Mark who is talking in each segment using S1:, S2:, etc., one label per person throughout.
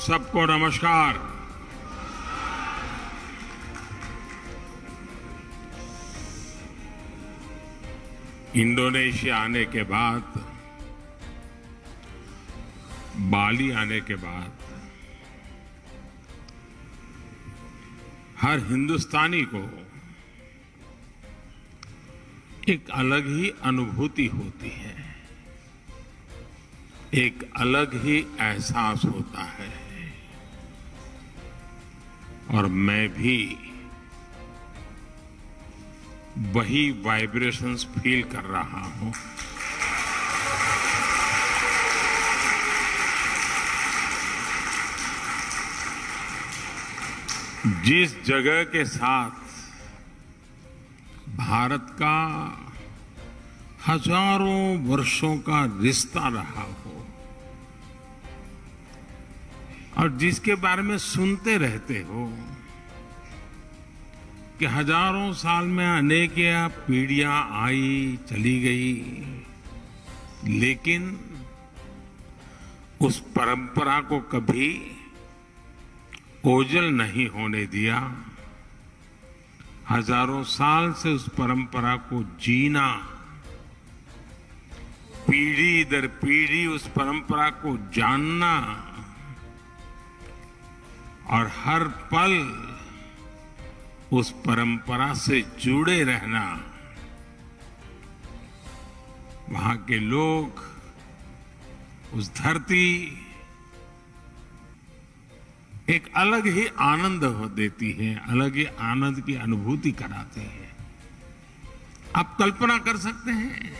S1: सबको नमस्कार। इंडोनेशिया आने के बाद, बाली आने के बाद हर हिंदुस्तानी को एक अलग ही अनुभूति होती है, एक अलग ही एहसास होता है। और मैं भी वही वाइब्रेशंस फील कर रहा हूं। जिस जगह के साथ भारत का हजारों वर्षों का रिश्ता रहा हो और जिसके बारे में सुनते रहते हो कि हजारों साल में अनेक पीढ़ियां आई चली गई, लेकिन उस परंपरा को कभी ओझल नहीं होने दिया। हजारों साल से उस परंपरा को जीना, पीढ़ी दर पीढ़ी उस परंपरा को जानना और हर पल उस परंपरा से जुड़े रहना। वहां के लोग, उस धरती एक अलग ही आनंद देती है, अलग ही आनंद की अनुभूति कराती है। आप कल्पना कर सकते हैं,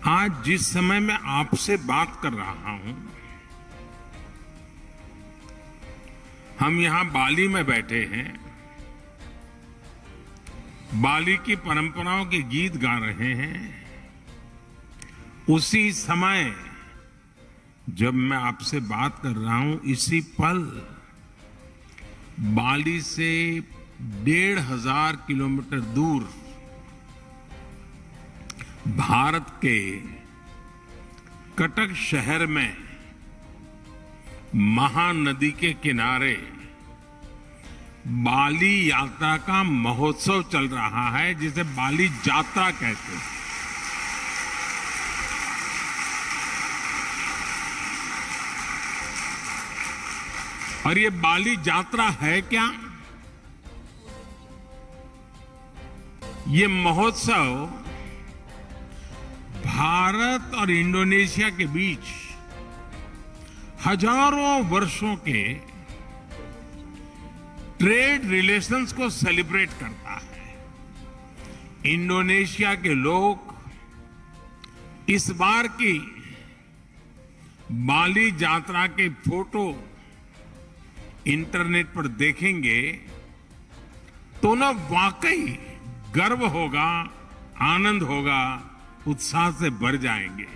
S1: आज जिस समय मैं आपसे बात कर रहा हूं, हम यहां बाली में बैठे हैं, बाली की परंपराओं के गीत गा रहे हैं। उसी समय जब मैं आपसे बात कर रहा हूं, इसी पल बाली से 1,500 किलोमीटर दूर भारत के कटक शहर में महानदी के किनारे बाली यात्रा का महोत्सव चल रहा है, जिसे बाली यात्रा कहते हैं। और ये बाली यात्रा है क्या? ये महोत्सव भारत और इंडोनेशिया के बीच हजारों वर्षों के ट्रेड रिलेशंस को सेलिब्रेट करता है। इंडोनेशिया के लोग इस बार की बाली यात्रा के फोटो इंटरनेट पर देखेंगे तो ना वाकई गर्व होगा, आनंद होगा, उत्साह से भर जाएंगे।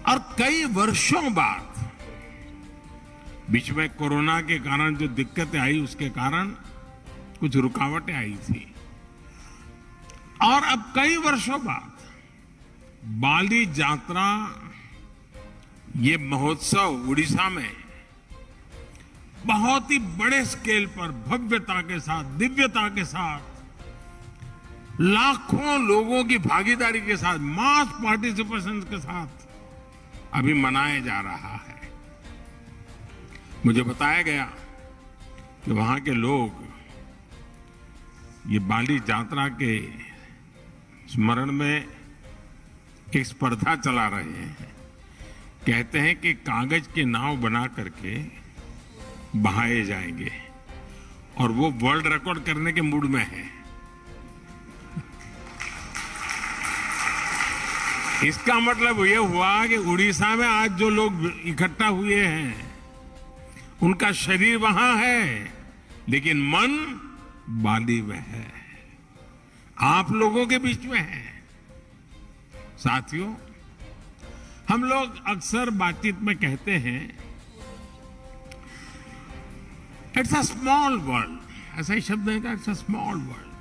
S1: और कई वर्षों बाद, बीच में कोरोना के कारण जो दिक्कतें आई, उसके कारण कुछ रुकावटें आई थी, और अब कई वर्षों बाद बाली यात्रा, ये महोत्सव उड़ीसा में बहुत ही बड़े स्केल पर भव्यता के साथ, दिव्यता के साथ, लाखों लोगों की भागीदारी के साथ, मास पार्टिसिपेशन के साथ अभी मनाया जा रहा है। मुझे बताया गया कि वहां के लोग ये बाली यात्रा के स्मरण में एक स्पर्धा चला रहे हैं। कहते हैं कि कागज के नाव बना करके बहाए जाएंगे, और वो वर्ल्ड रिकॉर्ड करने के मूड में है। इसका मतलब ये हुआ कि उड़ीसा में आज जो लोग इकट्ठा हुए हैं, उनका शरीर वहां है, लेकिन मन बाली में है, आप लोगों के बीच में है। साथियों, हम लोग अक्सर बातचीत में कहते हैं इट्स अ स्मॉल वर्ल्ड, ऐसा ही शब्द है, it's a small world.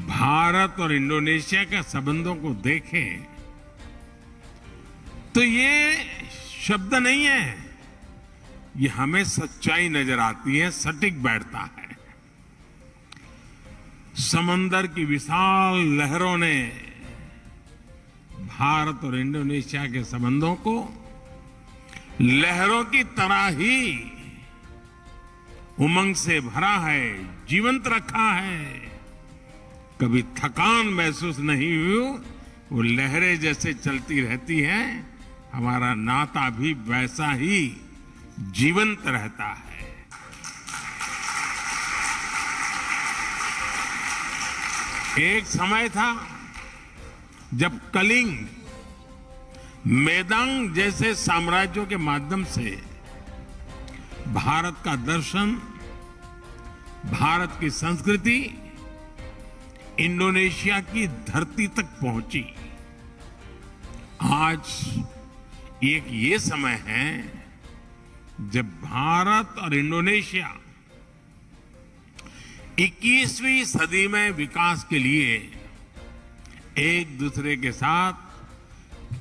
S1: Bharat और इंडोनेशिया के संबंधों को देखें तो ये शब्द नहीं है, ये हमें सच्चाई नजर आती है, सटीक बैठता है। समंदर की विशाल लहरों ने भारत और इंडोनेशिया के संबंधों को लहरों की तरह ही उमंग से भरा है, जीवंत रखा है। कभी थकान महसूस नहीं हुई, वो लहरें जैसे चलती रहती हैं, हमारा नाता भी वैसा ही जीवंत रहता है। एक समय था जब कलिंग, मेदांग जैसे साम्राज्यों के माध्यम से भारत का दर्शन, भारत की संस्कृति इंडोनेशिया की धरती तक पहुंची। आज एक ये समय है जब भारत और इंडोनेशिया 21वीं सदी में विकास के लिए एक दूसरे के साथ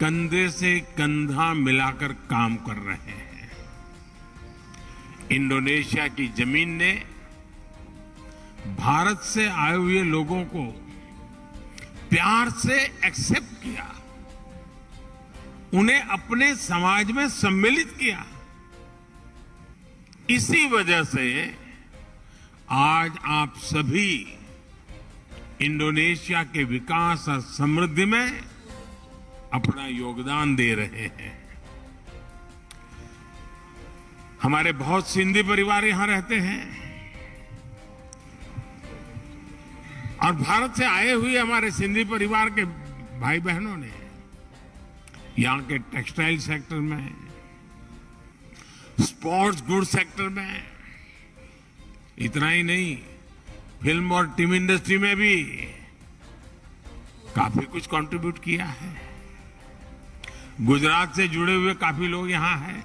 S1: कंधे से कंधा मिलाकर काम कर रहे हैं। इंडोनेशिया की जमीन ने भारत से आए हुए लोगों को प्यार से एक्सेप्ट किया, उन्हें अपने समाज में सम्मिलित किया। इसी वजह से आज आप सभी इंडोनेशिया के विकास और समृद्धि में अपना योगदान दे रहे हैं। हमारे बहुत सिंधी परिवार यहां रहते हैं और भारत से आए हुए हमारे सिंधी परिवार के भाई बहनों ने यहां के टेक्सटाइल सेक्टर में, स्पोर्ट्स गुड सेक्टर में, इतना ही नहीं, फिल्म और टीवी इंडस्ट्री में भी काफी कुछ कंट्रीब्यूट किया है। गुजरात से जुड़े हुए काफी लोग यहां हैं।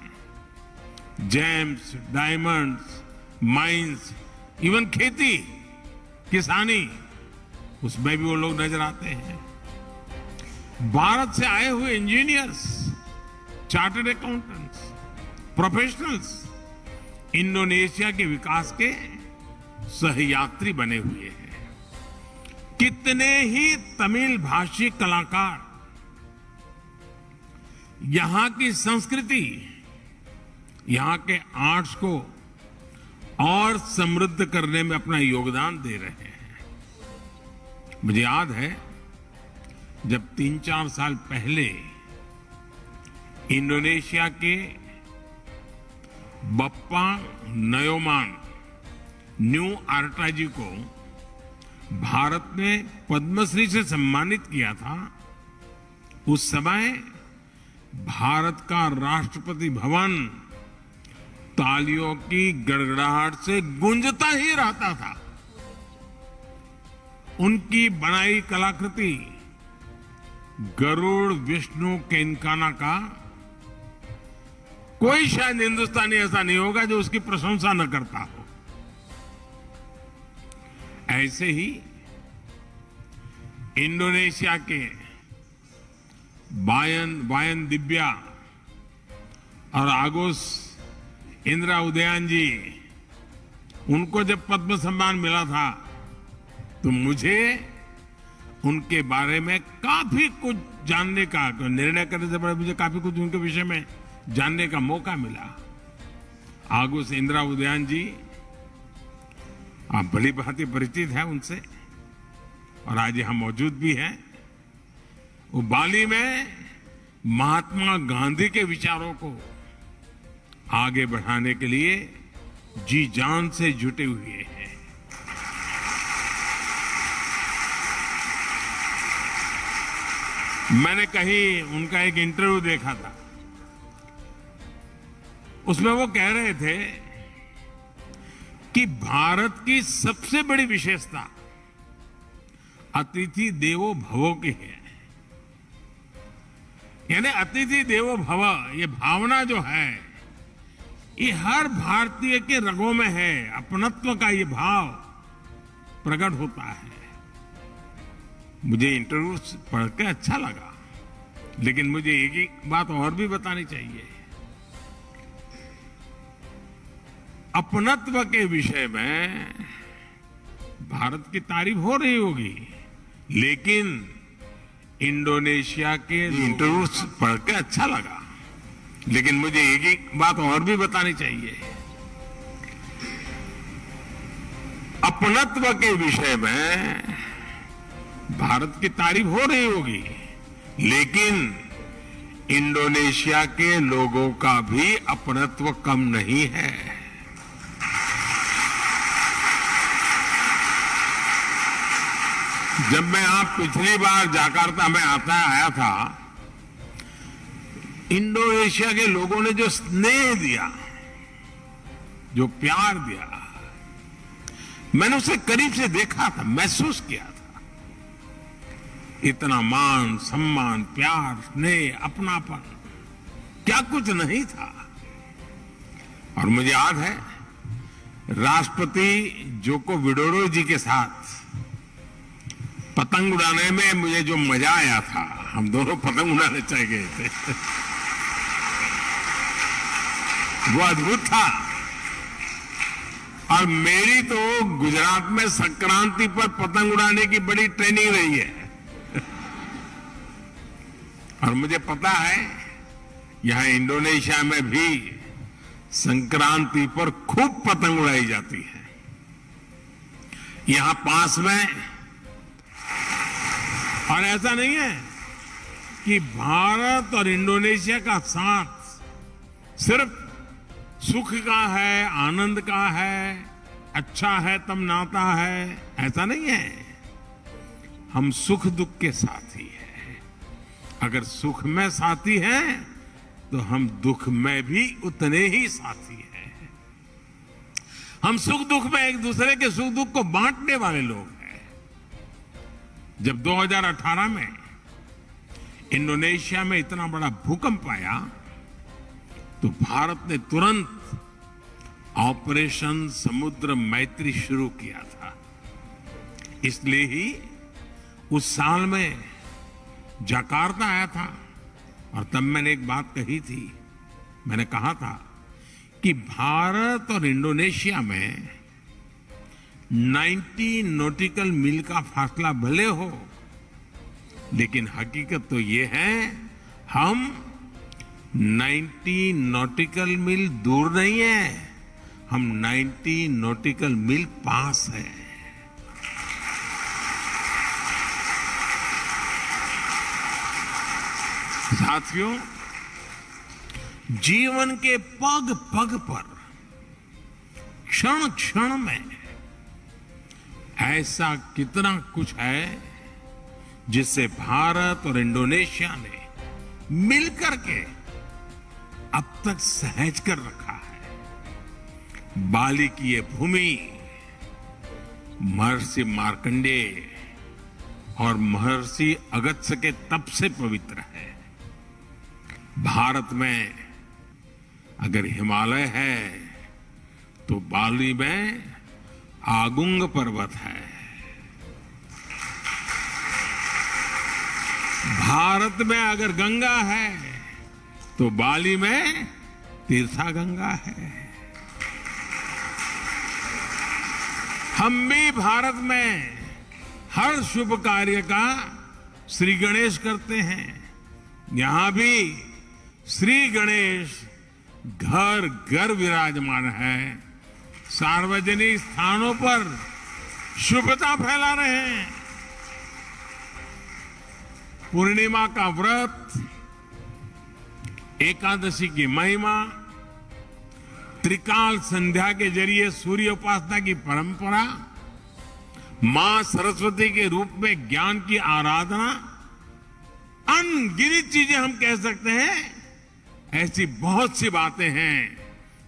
S1: जेम्स, डायमंड्स, माइंस, इवन खेती, किसानी, उसमें भी वो लोग नजर आते हैं। भारत से आए हुए engineers, chartered accountants, professionals Indonesia के विकास के सहयात्री बने हुए हैं। कितने ही तमिल भाषी कलाकार यहां की संस्कृति, यहां के आर्ट्स को और समृद्ध करने में अपना योगदान दे रहे हैं। मुझे याद है जब 3-4 साल पहले इंडोनेशिया के बप्पा नयोमान न्यू आर्टा जी को भारत ने पद्मश्री से सम्मानित किया था। उस समय भारत का राष्ट्रपति भवन तालियों की गड़गड़ाहट से गूंजता ही रहता था। उनकी बनाई कलाकृति गरुड़ विष्णु केनकाना का कोई शायद हिंदुस्तानी ऐसा नहीं होगा जो उसकी प्रशंसा न करता हो। ऐसे ही इंडोनेशिया के वायन दिव्या और आगोस इंदिरा उदयन जी, उनको जब पद्म सम्मान मिला था तो मुझे उनके बारे में काफी कुछ जानने का, निर्णय करने से पहले मुझे काफी कुछ उनके विषय में जानने का मौका मिला। आगोस इंदिरा उदयन जी, आप भली भांति परिचित हैं उनसे और आज यहां मौजूद भी हैं। वो बाली में महात्मा गांधी के विचारों को आगे बढ़ाने के लिए जी जान से जुटे हुए हैं। मैंने कहीं उनका एक इंटरव्यू देखा था, उसमें वो कह रहे थे कि भारत की सबसे बड़ी विशेषता अतिथि देवो भव की है। यानी अतिथि देवो भव, ये भावना जो है ये हर भारतीय के रगों में है। अपनत्व का ये भाव प्रकट होता है। मुझे इंटरव्यू पढ़ के अच्छा लगा। लेकिन मुझे एक ही बात और भी बतानी चाहिए। अपनत्व के विषय में भारत की तारीफ हो रही होगी, लेकिन इंडोनेशिया के इंटरव्यूज पढ़ के अच्छा लगा। लेकिन मुझे एक ही बात और भी बतानी चाहिए। अपनत्व के विषय में भारत की तारीफ हो रही होगी, लेकिन इंडोनेशिया के लोगों का भी अपनत्व कम नहीं है। जब मैं आप पिछली बार जकार्ता में आया था, इंडोनेशिया के लोगों ने जो स्नेह दिया, जो प्यार दिया, मैंने उसे करीब से देखा था, महसूस किया था। इतना मान, सम्मान, प्यार, स्नेह, अपनापन, क्या कुछ नहीं था। और मुझे याद है राष्ट्रपति जोको विडोडो जी के साथ पतंग उड़ाने में मुझे जो मजा आया था, हम दोनों पतंग उड़ाने चले गए थे, वो अद्भुत था। और मेरी तो गुजरात में संक्रांति पर पतंग उड़ाने की बड़ी ट्रेनिंग रही है। और मुझे पता है यहां इंडोनेशिया में भी संक्रांति पर खूब पतंग उड़ाई जाती है। यहां पास में, और ऐसा नहीं है कि भारत और इंडोनेशिया का साथ सिर्फ सुख का है, आनंद का है, अच्छा है तब नाता है, ऐसा नहीं है। हम सुख दुख के साथी हैं। अगर सुख में साथी हैं तो हम दुख में भी उतने ही साथी हैं। हम सुख दुख में एक दूसरे के सुख दुख को बांटने वाले लोग हैं। जब 2018 में इंडोनेशिया में इतना बड़ा भूकंप आया तो भारत ने तुरंत ऑपरेशन समुद्र मैत्री शुरू किया था। इसलिए ही उस साल में जकार्ता आया था और तब मैंने एक बात कही थी। मैंने कहा था कि भारत और इंडोनेशिया में 90 नॉटिकल मील का फासला भले हो, लेकिन हकीकत तो ये है हम 90 नॉटिकल मील दूर नहीं है, हम 90 नॉटिकल मील पास है। साथियों, जीवन के पग पग पर, क्षण क्षण में ऐसा कितना कुछ है जिससे भारत और इंडोनेशिया ने मिलकर के अब तक सहज कर रखा है। बाली की ये भूमि महर्षि मार्कंडेय और महर्षि अगस्त्य के तप से पवित्र है। भारत में अगर हिमालय है तो बाली में आगुंग पर्वत है। भारत में अगर गंगा है तो बाली में तीर्था गंगा है। हम भी भारत में हर शुभ कार्य का श्री गणेश करते हैं। यहां भी श्री गणेश घर घर विराजमान है। सार्वजनिक स्थानों पर शुभता फैला रहे हैं। पूर्णिमा का व्रत, एकादशी की महिमा, त्रिकाल संध्या के जरिए सूर्य उपासना की परंपरा, मां सरस्वती के रूप में ज्ञान की आराधना, अनगिनत चीजें हम कह सकते हैं। ऐसी बहुत सी बातें हैं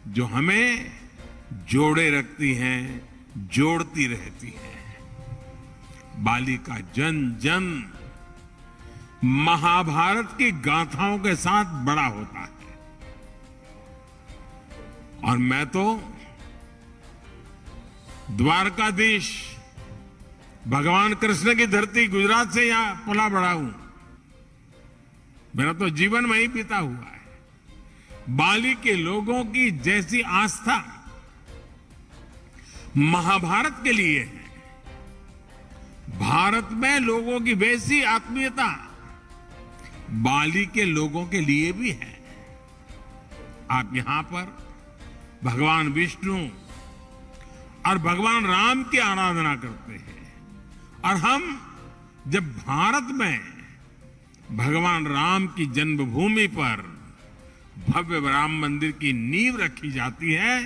S1: जो हमें जोड़े रखती हैं, जोड़ती रहती हैं। बाली का जन जन महाभारत की गाथाओं के साथ बड़ा होता है। और मैं तो द्वारकाधीश भगवान कृष्ण की धरती गुजरात से यहां पला बड़ा हूं। मेरा तो जीवन वहीं बीता हुआ है। बाली के लोगों की जैसी आस्था महाभारत के लिए है, भारत में लोगों की वैसी आत्मीयता बाली के लोगों के लिए भी है। आप यहां पर भगवान विष्णु और भगवान राम की आराधना करते हैं, और हम जब भारत में भगवान राम की जन्मभूमि पर भव्य राम मंदिर की नींव रखी जाती है,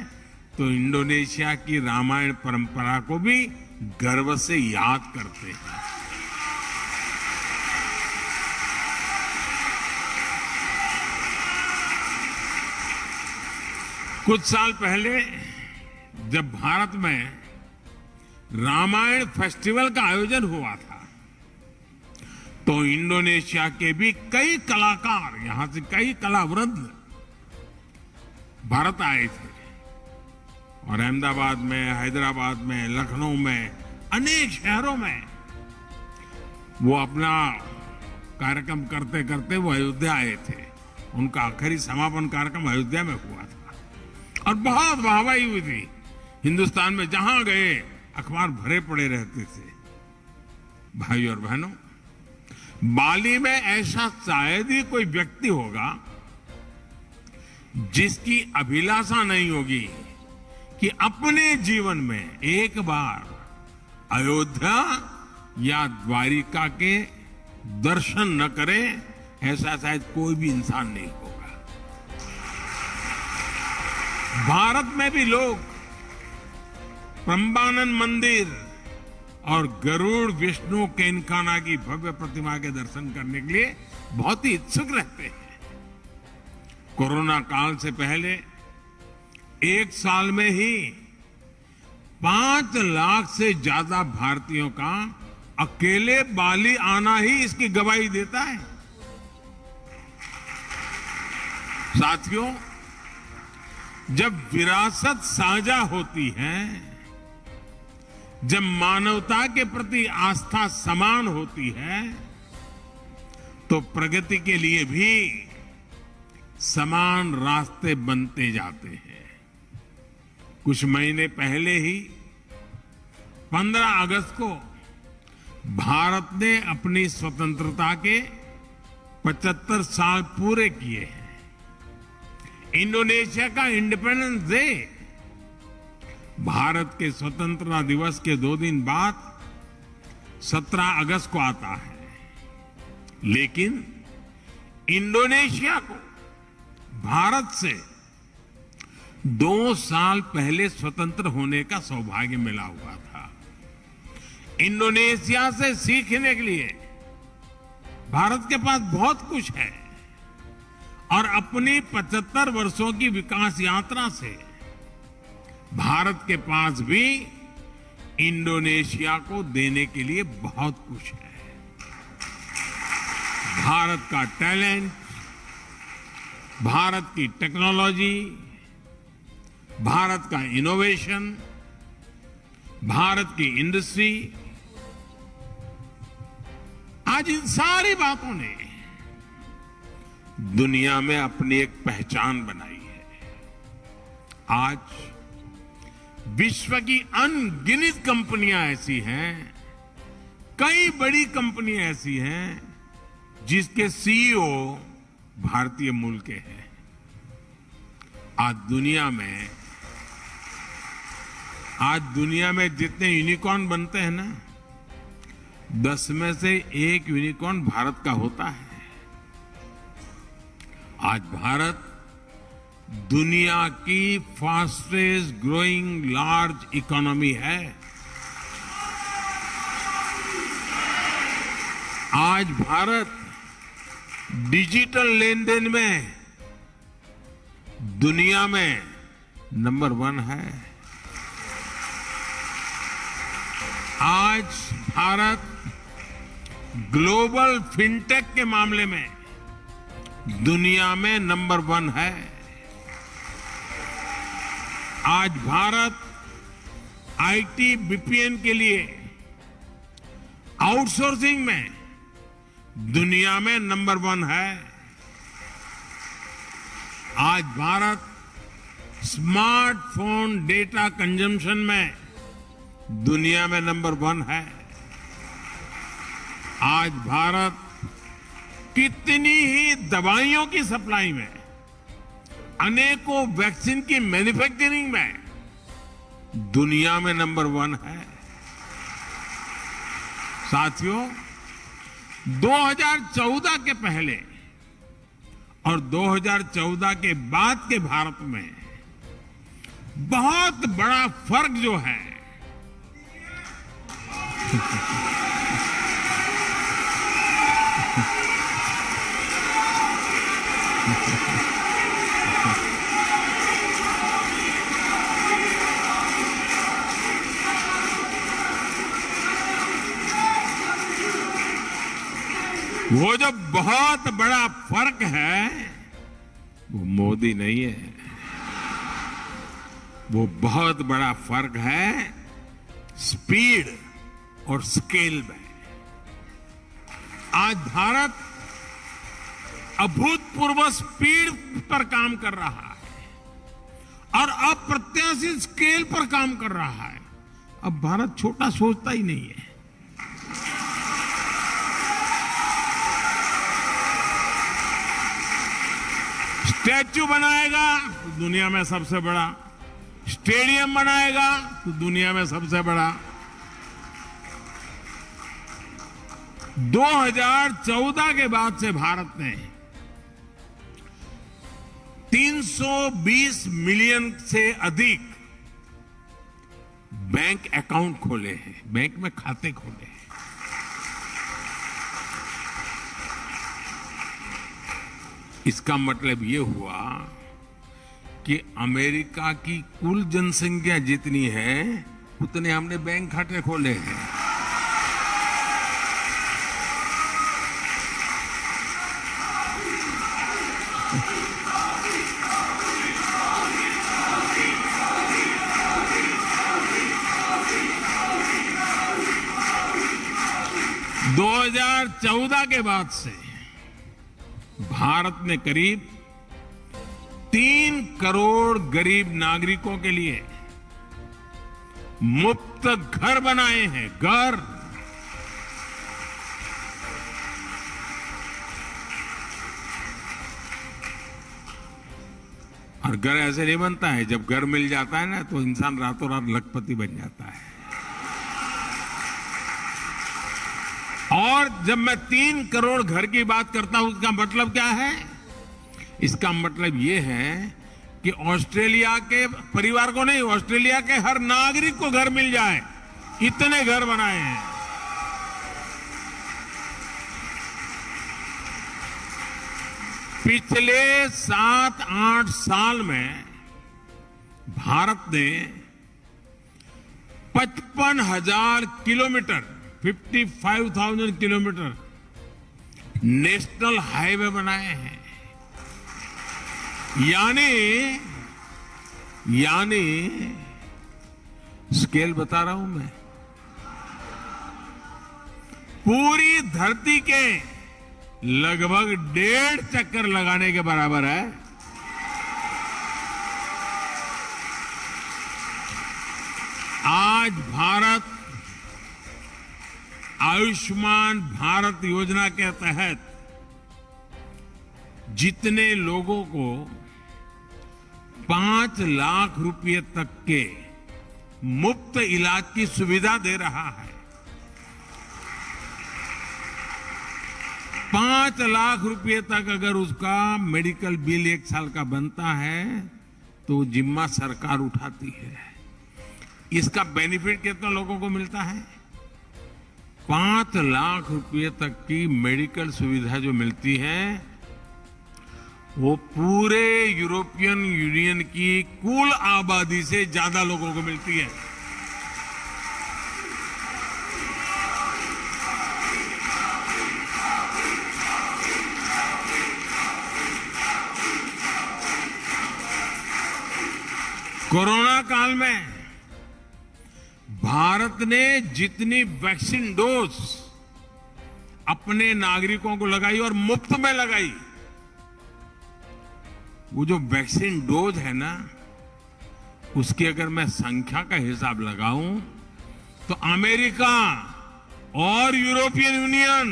S1: तो इंडोनेशिया की रामायण परंपरा को भी गर्व से याद करते हैं। कुछ साल पहले जब भारत में रामायण फेस्टिवल का आयोजन हुआ था, तो इंडोनेशिया के भी कई कलाकार, यहां से कई कलावृंद भारत आए थे, और अहमदाबाद में, हैदराबाद में, लखनऊ में, अनेक शहरों में वो अपना कार्यक्रम करते करते वो अयोध्या आए थे। उनका आखिरी समापन कार्यक्रम अयोध्या में हुआ था, और बहुत वाहवाही हुई थी। हिंदुस्तान में जहां गए अखबार भरे पड़े रहते थे। भाई और बहनों, बाली में ऐसा शायद ही कोई व्यक्ति होगा जिसकी अभिलाषा नहीं होगी कि अपने जीवन में एक बार अयोध्या या द्वारिका के दर्शन न करे। ऐसा शायद कोई भी इंसान नहीं होगा। भारत में भी लोग प्रम्बानन मंदिर और गरुड़ विष्णु केनकाना की भव्य प्रतिमा के दर्शन करने के लिए बहुत ही इच्छुक रहते हैं। कोरोना काल से पहले एक साल में ही 5 लाख से ज्यादा भारतीयों का अकेले बाली आना ही इसकी गवाही देता है। साथियों, जब विरासत साझा होती है, जब मानवता के प्रति आस्था समान होती है, तो प्रगति के लिए भी समान रास्ते बनते जाते हैं। कुछ महीने पहले ही 15 अगस्त को भारत ने अपनी स्वतंत्रता के 75 साल पूरे किए हैं। इंडोनेशिया का इंडिपेंडेंस डे भारत के स्वतंत्रता दिवस के 2 दिन बाद 17 अगस्त को आता है, लेकिन इंडोनेशिया को भारत से 2 साल पहले स्वतंत्र होने का सौभाग्य मिला हुआ था। इंडोनेशिया से सीखने के लिए भारत के पास बहुत कुछ है, और अपनी 75 वर्षों की विकास यात्रा से भारत के पास भी इंडोनेशिया को देने के लिए बहुत कुछ है। भारत का टैलेंट, भारत की टेक्नोलॉजी, भारत का इनोवेशन, भारत की इंडस्ट्री, आज इन सारी बातों ने दुनिया में अपनी एक पहचान बनाई है। आज विश्व की अनगिनत कंपनियां ऐसी हैं, कई बड़ी कंपनियां ऐसी हैं जिसके सीईओ भारतीय मूल के हैं। आज दुनिया में जितने यूनिकॉर्न बनते हैं ना, 10 में से 1 यूनिकॉर्न भारत का होता है। आज भारत दुनिया की फास्टेस्ट ग्रोइंग लार्ज इकोनॉमी है। आज भारत डिजिटल लेन देन में दुनिया में नंबर 1 है। आज भारत ग्लोबल फिनटेक के मामले में दुनिया में नंबर 1 है। आज भारत आईटी बीपीएन के लिए आउटसोर्सिंग में दुनिया में नंबर 1 है। आज भारत स्मार्टफोन डेटा कंजम्पशन में दुनिया में नंबर 1 है। आज भारत कितनी ही दवाइयों की सप्लाई में, अनेकों वैक्सीन की मैन्युफैक्चरिंग में दुनिया में नंबर 1 है। साथियों, 2014 के पहले और 2014 के बाद के भारत में बहुत बड़ा फर्क जो है वो जो बहुत बड़ा फर्क है वो मोदी नहीं है, वो बहुत बड़ा फर्क है स्पीड और स्केल में। आज भारत अभूतपूर्व स्पीड पर काम कर रहा है और अप्रत्याशित स्केल पर काम कर रहा है। अब भारत छोटा सोचता ही नहीं है। स्टैच्यू बनाएगा तो दुनिया में सबसे बड़ा, स्टेडियम बनाएगा तो दुनिया में सबसे बड़ा। 2014 के बाद से भारत ने 320 मिलियन से अधिक बैंक अकाउंट खोले हैं, बैंक में खाते खोले हैं। इसका मतलब ये हुआ कि अमेरिका की कुल जनसंख्या जितनी है उतने हमने बैंक खाते खोले हैं। दो 2014 के बाद से भारत ने करीब 3 करोड़ गरीब नागरिकों के लिए मुफ्त घर बनाए हैं। घर और घर ऐसे नहीं बनता है, जब घर मिल जाता है ना तो इंसान रातों रात लखपति बन जाता है। और जब मैं 3 करोड़ घर की बात करता हूं, उसका मतलब क्या है? इसका मतलब यह है कि ऑस्ट्रेलिया के परिवार को नहीं, ऑस्ट्रेलिया के हर नागरिक को घर मिल जाए, इतने घर बनाए हैं। पिछले 7-8 साल में भारत ने 55,000 किलोमीटर 55,000 किलोमीटर नेशनल हाईवे बनाए हैं। यानी स्केल बता रहा हूं मैं, पूरी धरती के लगभग 1.5 चक्कर लगाने के बराबर है। आज भारत आयुष्मान भारत योजना के तहत जितने लोगों को 5 लाख रुपए तक के मुफ्त इलाज की सुविधा दे रहा है, 5 लाख रुपए तक अगर उसका मेडिकल बिल 1 साल का बनता है तो जिम्मा सरकार उठाती है। इसका बेनिफिट कितना लोगों को मिलता है? 5 लाख रुपए तक की मेडिकल सुविधा जो मिलती है वो पूरे यूरोपियन यूनियन की कुल आबादी से ज्यादा लोगों को मिलती है। कोरोना काल में भारत ने जितनी वैक्सीन डोज अपने नागरिकों को लगाई और मुफ्त में लगाई, वो जो वैक्सीन डोज है ना, उसकी अगर मैं संख्या का हिसाब लगाऊं तो अमेरिका और यूरोपियन यूनियन,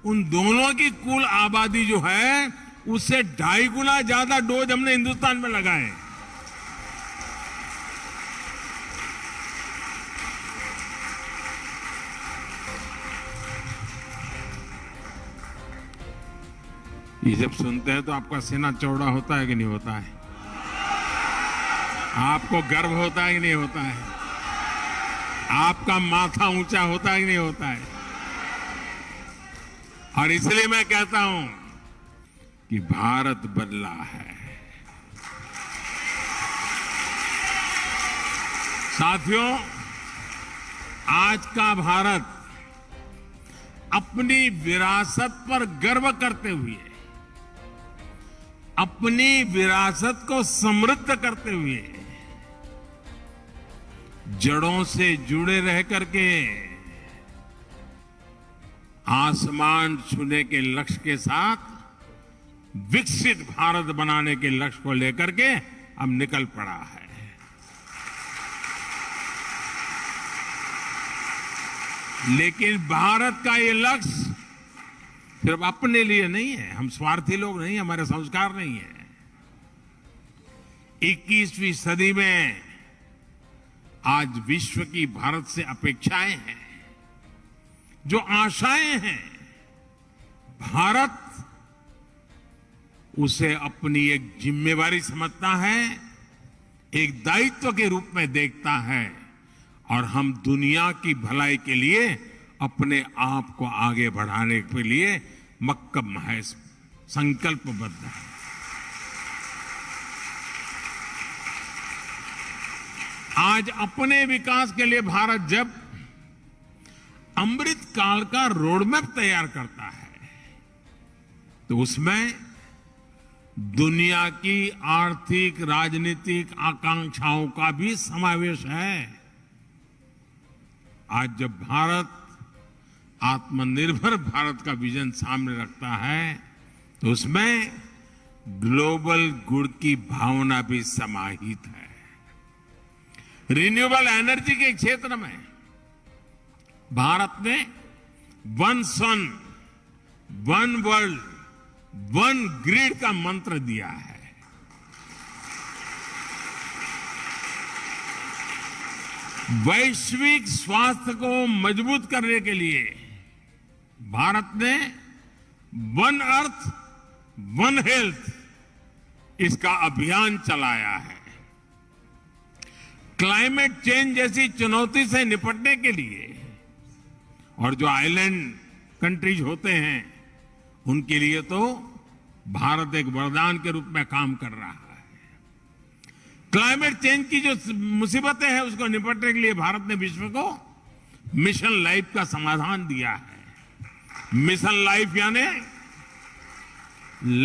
S1: उन दोनों की कुल आबादी जो है उससे 2.5 गुना ज्यादा डोज हमने हिंदुस्तान में लगाए। ये जब सुनते हैं तो आपका सीना चौड़ा होता है कि नहीं होता है? आपको गर्व होता है कि नहीं होता है? आपका माथा ऊंचा होता है कि नहीं होता है? और इसलिए मैं कहता हूं कि भारत बदला है। साथियों, आज का भारत अपनी विरासत पर गर्व करते हुए, अपनी विरासत को समृद्ध करते हुए, जड़ों से जुड़े रह करके आसमान छूने के लक्ष्य के साथ विकसित भारत बनाने के लक्ष्य को लेकर के अब निकल पड़ा है। लेकिन भारत का ये लक्ष्य सिर्फ अपने लिए नहीं है। हम स्वार्थी लोग नहीं, हमारे संस्कार नहीं है। 21वीं सदी में आज विश्व की भारत से अपेक्षाएं हैं, जो आशाएं हैं, भारत उसे अपनी एक जिम्मेवारी समझता है, एक दायित्व के रूप में देखता है, और हम दुनिया की भलाई के लिए अपने आप को आगे बढ़ाने के लिए मक्कम है, संकल्पबद्ध है। आज अपने विकास के लिए भारत जब अमृत काल का रोडमैप तैयार करता है तो उसमें दुनिया की आर्थिक राजनीतिक आकांक्षाओं का भी समावेश है। आज जब भारत आत्मनिर्भर भारत का विजन सामने रखता है तो उसमें ग्लोबल गुड की भावना भी समाहित है। रिन्यूएबल एनर्जी के क्षेत्र में भारत ने वन सन, वन वर्ल्ड, वन ग्रिड का मंत्र दिया है। वैश्विक स्वास्थ्य को मजबूत करने के लिए भारत ने वन अर्थ, वन हेल्थ इसका अभियान चलाया है। क्लाइमेट चेंज जैसी चुनौती से निपटने के लिए और जो आइलैंड कंट्रीज होते हैं उनके लिए तो भारत एक वरदान के रूप में काम कर रहा है। क्लाइमेट चेंज की जो मुसीबतें हैं उसको निपटने के लिए भारत ने विश्व को मिशन लाइफ का समाधान दिया है। मिशन लाइफ यानी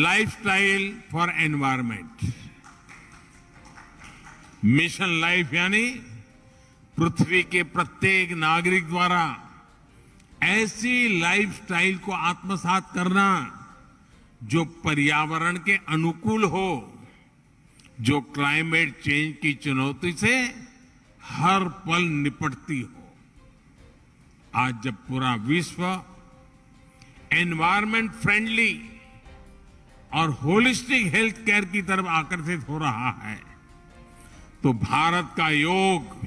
S1: lifestyle for environment. Mission life यानी पृथ्वी के प्रत्येक नागरिक द्वारा ऐसी लाइफस्टाइल को आत्मसात करना जो पर्यावरण के अनुकूल हो, जो क्लाइमेट चेंज की चुनौती से हर पल निपटती हो। आज जब पूरा विश्व एनवायरमेंट फ्रेंडली और होलिस्टिक हेल्थ केयर की तरफ आकर्षित हो रहा है तो भारत का योग,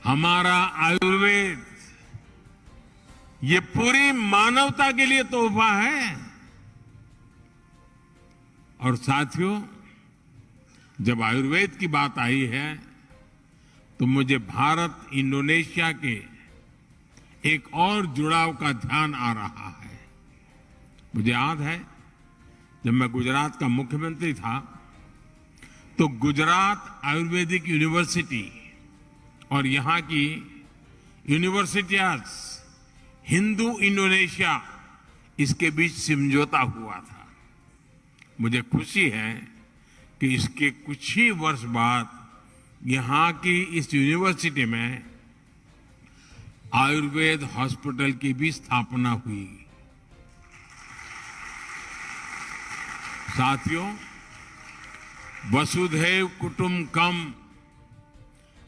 S1: हमारा आयुर्वेद, ये पूरी मानवता के लिए तोहफा है। और साथियों, जब आयुर्वेद की बात आई है तो मुझे भारत इंडोनेशिया के एक और जुड़ाव का ध्यान आ रहा है। मुझे याद है जब मैं गुजरात का मुख्यमंत्री था तो गुजरात आयुर्वेदिक यूनिवर्सिटी और यहाँ की यूनिवर्सिटीज हिंदू इंडोनेशिया इसके बीच समझौता हुआ था। मुझे खुशी है कि इसके कुछ ही वर्ष बाद यहाँ की इस यूनिवर्सिटी में आयुर्वेद हॉस्पिटल की भी स्थापना हुई। साथियों, वसुधैव कुटुंबकम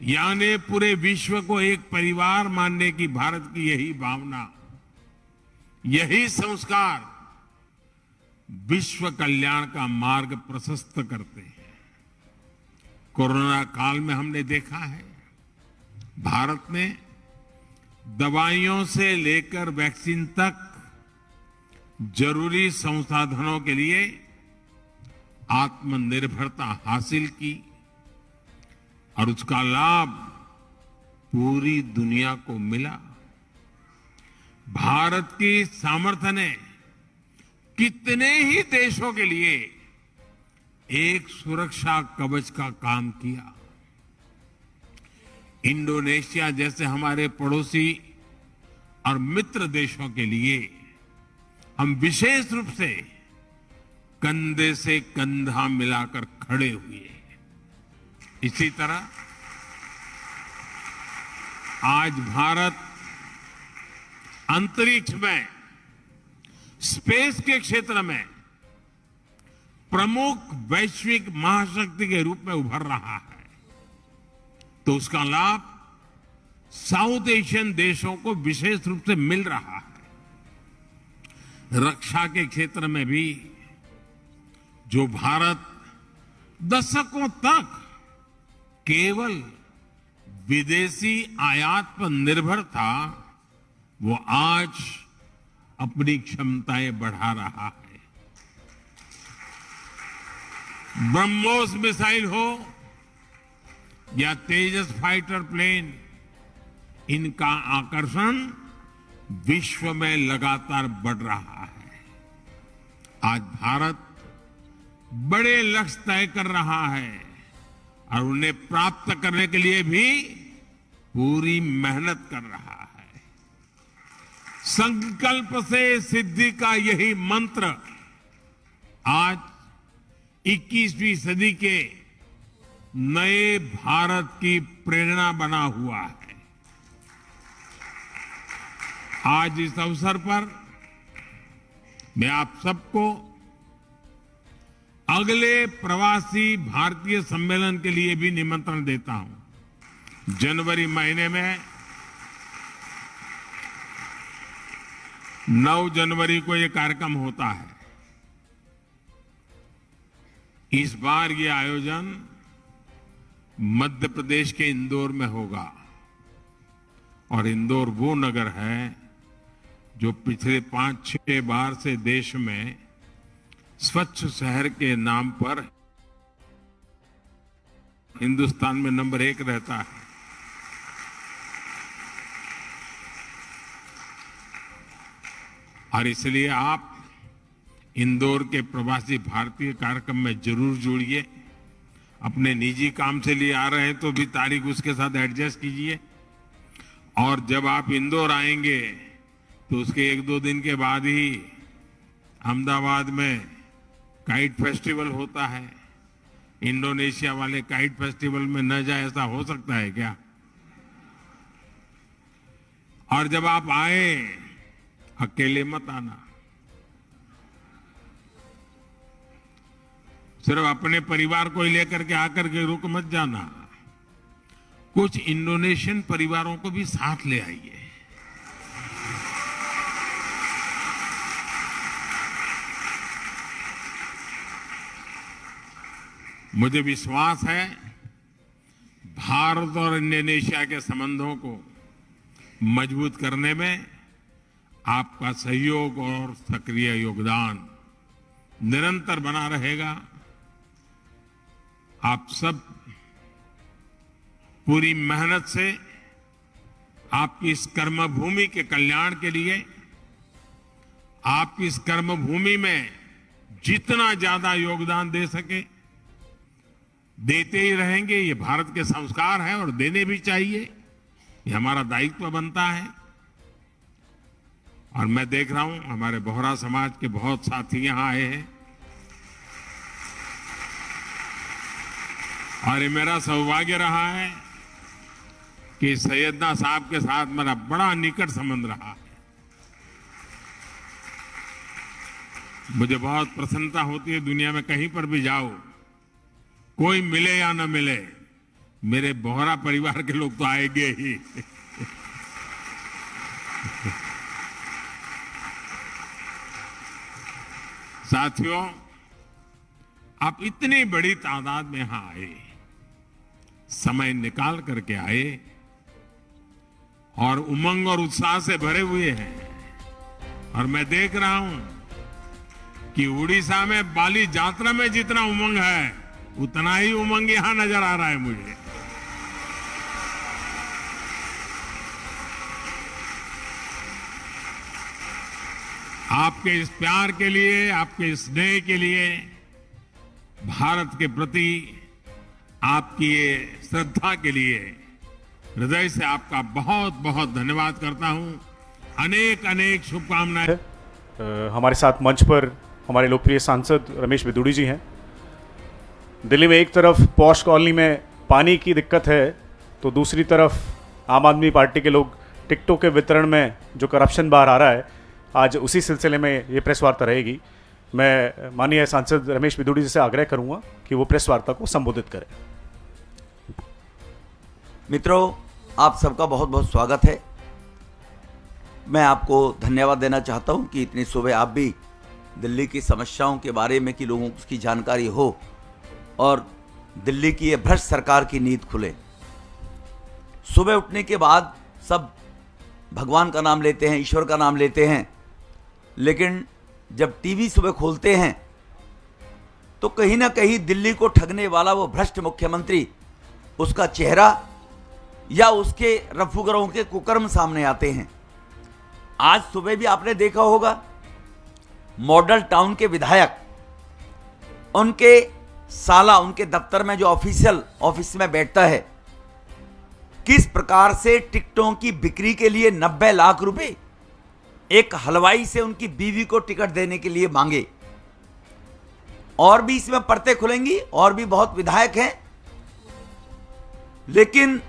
S1: यानी पूरे विश्व को एक परिवार मानने की भारत की यही भावना, यही संस्कार विश्व कल्याण का मार्ग प्रशस्त करते हैं। कोरोना काल में हमने देखा है, भारत ने दवाइयों से लेकर वैक्सीन तक जरूरी संसाधनों के लिए आत्मनिर्भरता हासिल की और उसका लाभ पूरी दुनिया को मिला। भारत की सामर्थ्य ने कितने ही देशों के लिए एक सुरक्षा कवच का काम किया। इंडोनेशिया जैसे हमारे पड़ोसी और मित्र देशों के लिए हम विशेष रूप से कंधे से कंधा मिलाकर खड़े हुए। इसी तरह आज भारत अंतरिक्ष में, स्पेस के क्षेत्र में प्रमुख वैश्विक महाशक्ति के रूप में उभर रहा है, तो उसका लाभ साउथ एशियन देशों को विशेष रूप से मिल रहा है। रक्षा के क्षेत्र में भी जो भारत दशकों तक केवल विदेशी आयात पर निर्भर था, वो आज अपनी क्षमताएं बढ़ा रहा है। ब्रह्मोस मिसाइल हो या तेजस फाइटर प्लेन, इनका आकर्षण विश्व में लगातार बढ़ रहा है। आज भारत बड़े लक्ष्य तय कर रहा है और उन्हें प्राप्त करने के लिए भी पूरी मेहनत कर रहा है। संकल्प से सिद्धि का यही मंत्र आज 21वीं सदी के नए भारत की प्रेरणा बना हुआ है। आज इस अवसर पर मैं आप सबको अगले प्रवासी भारतीय सम्मेलन के लिए भी निमंत्रण देता हूं। जनवरी महीने में 9 जनवरी को यह कार्यक्रम होता है। इस बार ये आयोजन मध्य प्रदेश के इंदौर में होगा और इंदौर वो नगर है जो पिछले 5-6 बार से देश में स्वच्छ शहर के नाम पर हिंदुस्तान में नंबर 1 रहता है। और इसलिए आप इंदौर के प्रवासी भारतीय कार्यक्रम में जरूर जुड़िए। अपने निजी काम से लिए आ रहे हैं तो भी तारीख उसके साथ एडजस्ट कीजिए। और जब आप इंदौर आएंगे तो उसके 1-2 दिन के बाद ही अहमदाबाद में काइट फेस्टिवल होता है। इंडोनेशिया वाले काइट फेस्टिवल में न जाए ऐसा हो सकता है क्या? और जब आप आए, अकेले मत आना। सिर्फ अपने परिवार को ही लेकर के आकर के रुक मत जाना। कुछ इंडोनेशियन परिवारों को भी साथ ले आइए। मुझे विश्वास है भारत और इंडोनेशिया के संबंधों को मजबूत करने में आपका सहयोग और सक्रिय योगदान निरंतर बना रहेगा। आप सब पूरी मेहनत से आपकी इस कर्मभूमि के कल्याण के लिए, आपकी इस कर्मभूमि में जितना ज्यादा योगदान दे सके देते ही रहेंगे। ये भारत के संस्कार है और देने भी चाहिए, ये हमारा दायित्व बनता है। और मैं देख रहा हूं हमारे बोहरा समाज के बहुत साथी यहां आए हैं और ये मेरा सौभाग्य रहा है कि सैयदना साहब के साथ मेरा बड़ा निकट संबंध रहा है। मुझे बहुत प्रसन्नता होती है, दुनिया में कहीं पर भी जाओ, कोई मिले या न मिले, मेरे बोहरा परिवार के लोग तो आएंगे ही। साथियों, आप इतनी बड़ी तादाद में यहां आए, समय निकाल करके आए और उमंग और उत्साह से भरे हुए हैं। और मैं देख रहा हूं कि उड़ीसा में बाली यात्रा में जितना उमंग है, उतना ही उमंग यहां नजर आ रहा है मुझे। आपके इस प्यार के लिए, आपके इस स्नेह के लिए, भारत के प्रति आपकी ये श्रद्धा के लिए हृदय से आपका बहुत बहुत धन्यवाद करता हूं। अनेक अनेक शुभकामनाएं।
S2: हमारे साथ मंच पर हमारे लोकप्रिय सांसद रमेश बिदुड़ी जी हैं। दिल्ली में एक तरफ पॉश कॉलोनी में पानी की दिक्कत है, तो दूसरी तरफ आम आदमी पार्टी के लोग टिकटों के वितरण में जो करप्शन बाहर आ रहा है, आज उसी सिलसिले में ये प्रेस वार्ता रहेगी। मैं माननीय सांसद रमेश बिदुड़ी जी से आग्रह करूंगा कि वो प्रेस वार्ता को संबोधित करें।
S3: मित्रों, आप सबका बहुत बहुत स्वागत है। मैं आपको धन्यवाद देना चाहता हूं कि इतनी सुबह आप भी दिल्ली की समस्याओं के बारे में कि लोगों को उसकी जानकारी हो और दिल्ली की ये भ्रष्ट सरकार की नींद खुले। सुबह उठने के बाद सब भगवान का नाम लेते हैं, ईश्वर का नाम लेते हैं, लेकिन जब टीवी सुबह खोलते हैं तो कहीं ना कहीं दिल्ली को ठगने वाला वो भ्रष्ट मुख्यमंत्री, उसका चेहरा या उसके रफूगरों के कुकर्म सामने आते हैं। आज सुबह भी आपने देखा होगा, मॉडल टाउन के विधायक, उनके साला उनके दफ्तर में जो ऑफिस में बैठता है, किस प्रकार से टिकटों की बिक्री के लिए 90 लाख रुपए एक हलवाई से उनकी बीवी को टिकट देने के लिए मांगे। और भी इसमें परतें खुलेंगी, और भी बहुत विधायक हैं, लेकिन